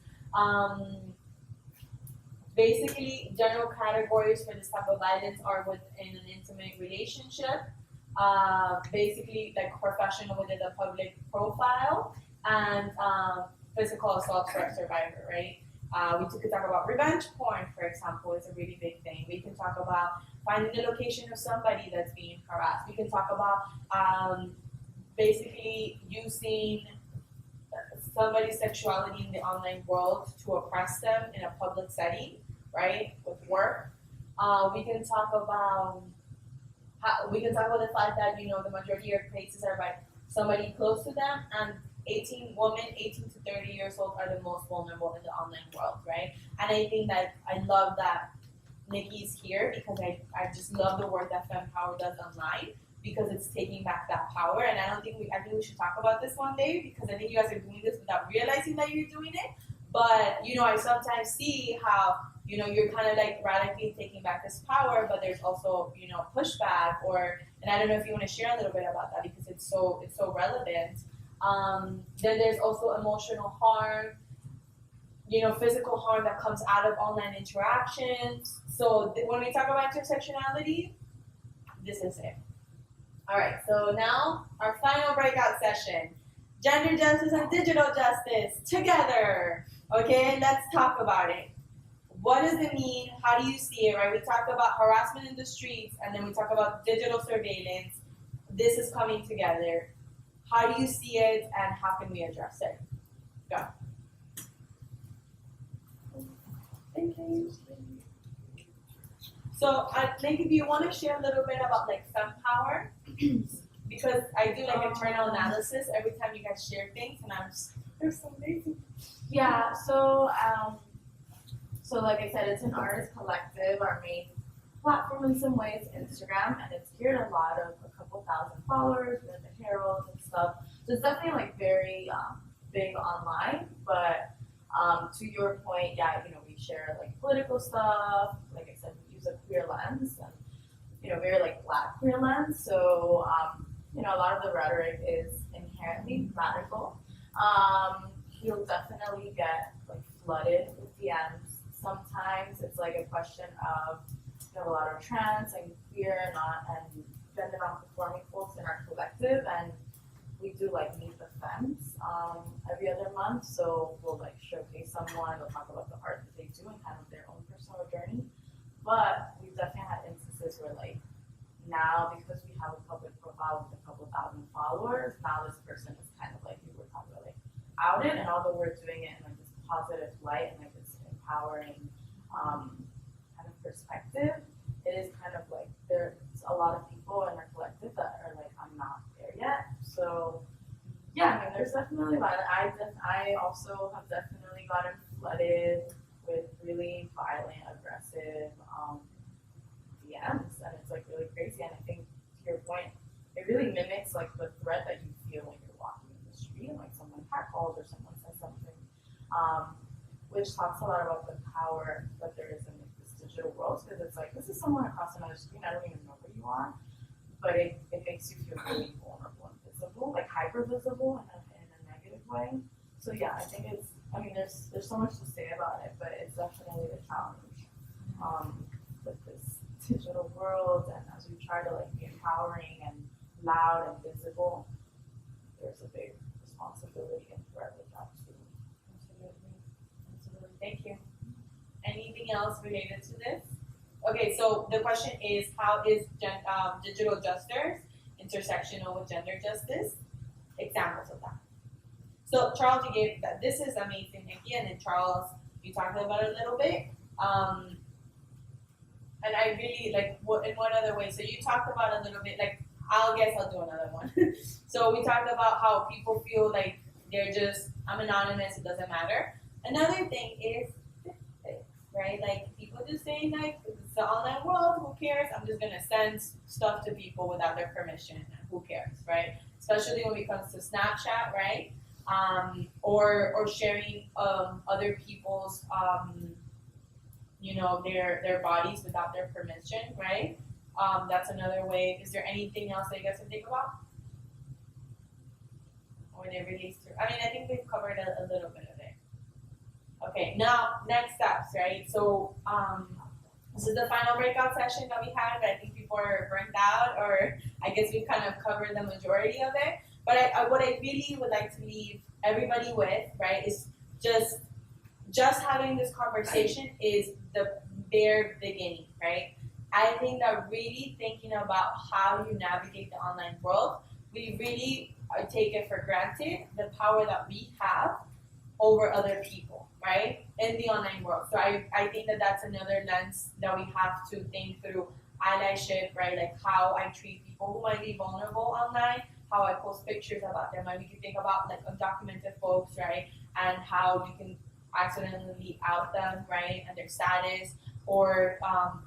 [SPEAKER 1] Basically, general categories for this type of violence are within an intimate relationship, basically like professional within the public profile, and physical assault survivor, right? We could talk about revenge porn, for example, is a really big thing. We can talk about finding the location of somebody that's being harassed. We can talk about basically using somebody's sexuality in the online world to oppress them in a public setting, right? With work. We can talk about the fact that the majority of cases are by somebody close to them, and 18 to 30 years old are the most vulnerable in the online world, right? And I think that I love that Nikki's here because I just love the work that FemPower does online because it's taking back that power. And I think we should talk about this one day because I think you guys are doing this without realizing that you're doing it. But I sometimes see how you're kind of like radically taking back this power, but there's also pushback and I don't know if you want to share a little bit about that because it's so relevant. Then there's also emotional harm, physical harm that comes out of online interactions. So when we talk about intersectionality, this is it. All right, so now our final breakout session, gender justice and digital justice together. Okay, let's talk about it. What does it mean? How do you see it, right? We talked about harassment in the streets, and then we talk about digital surveillance. This is coming together. How do you see it, and how can we address it? Go. Thank you. So I think if you want to share a little bit about like FemPower, because I do like internal analysis every time you guys share things, and they're so amazing.
[SPEAKER 2] Yeah, so like I said, it's an artist collective. Our main platform in some ways Instagram, and it's geared a lot of a couple thousand followers with the Herald and stuff. So it's definitely like very big online, but to your point, yeah, we share like political stuff. Like I said, we use a queer lens and very like Black queer lens. So a lot of the rhetoric is inherently radical. You'll definitely get like flooded with DMs. Sometimes it's like a question of a lot of trans and queer and gender non-conforming folks in our collective, and we do like meet the femmes every other month. So we'll like showcase someone, we'll talk about the art that they do and kind of their own personal journey. But we've definitely had instances where like now because we have a public profile with a couple thousand followers, now this person is kind of like we were talking about like outed, and although we're doing it in like this positive light and like this empowering kind of perspective, it is kind of like there's a lot of people in our collective that are like, I'm not there yet. So yeah, I mean, there's definitely I also have definitely gotten flooded with really violent, aggressive DMs, and it's like really crazy. And I think to your point, it really mimics like the threat that you feel when you're walking in the street and like someone catcalls or someone says something, which talks a lot about the power that there is in like this digital world, because it's like this is someone across another screen, I don't even know where you are, but it makes you feel really vulnerable and visible, like hyper visible in a negative way. So yeah, I think it's, I mean, there's so much to say about it, but it's definitely a challenge with this digital world, and as we try to like be empowering and loud and visible, there's a big responsibility and threat with that too.
[SPEAKER 1] Absolutely. Thank you. Anything else related to this? Okay, so the question is, how is digital justice intersectional with gender justice? Examples of that. So Charles, you gave that. This is amazing, Nikki, and then Charles, you talked about it a little bit. And I really like in what other way? So you talked about a little bit, like I'll do another one. So we talked about how people feel like they're just, I'm anonymous, it doesn't matter. Another thing is right? Like people just saying like it's the online world, who cares? I'm just gonna send stuff to people without their permission, who cares, right? Especially when it comes to Snapchat, right? Or sharing other people's their bodies without their permission, right? That's another way. Is there anything else that you guys can think about? Or they release through? I mean, I think we've covered a little bit of it. Okay, now next steps, right? So this is the final breakout session that we had. I think people are burnt out, or I guess we kind of covered the majority of it. But what I really would like to leave everybody with, right, is just having this conversation is the bare beginning, right? I think that really thinking about how you navigate the online world, we really take it for granted, the power that we have over other people, right, in the online world. So I think that that's another lens that we have to think through allyship, right, like how I treat people who might be vulnerable online, how I post pictures about them, and we can think about like undocumented folks, right, and how you can accidentally out them, right, and their status, or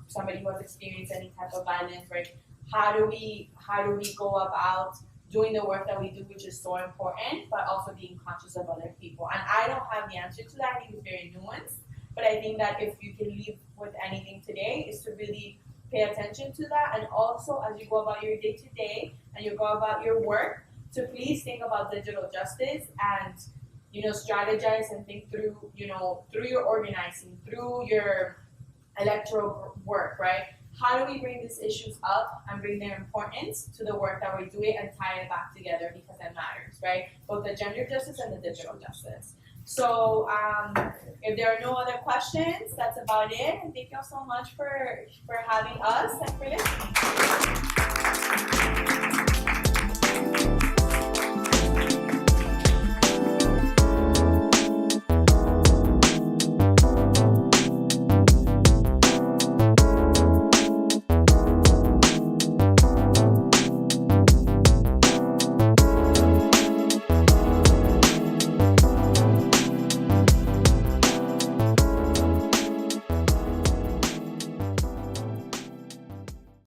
[SPEAKER 1] somebody who has experienced any type of violence, right? How do we go about doing the work that we do, which is so important, but also being conscious of other people? And I don't have the answer to that. I think it's very nuanced, but I think that if you can leave with anything today, is to really pay attention to that, and also as you go about your day to day and you go about your work, to please think about digital justice and strategize and think through through your organizing, through your electoral work, right? How do we bring these issues up and bring their importance to the work that we do it and tie it back together, because it matters, right? Both the gender justice and the digital justice. So if there are no other questions, that's about it. And thank you all so much for having us and for listening.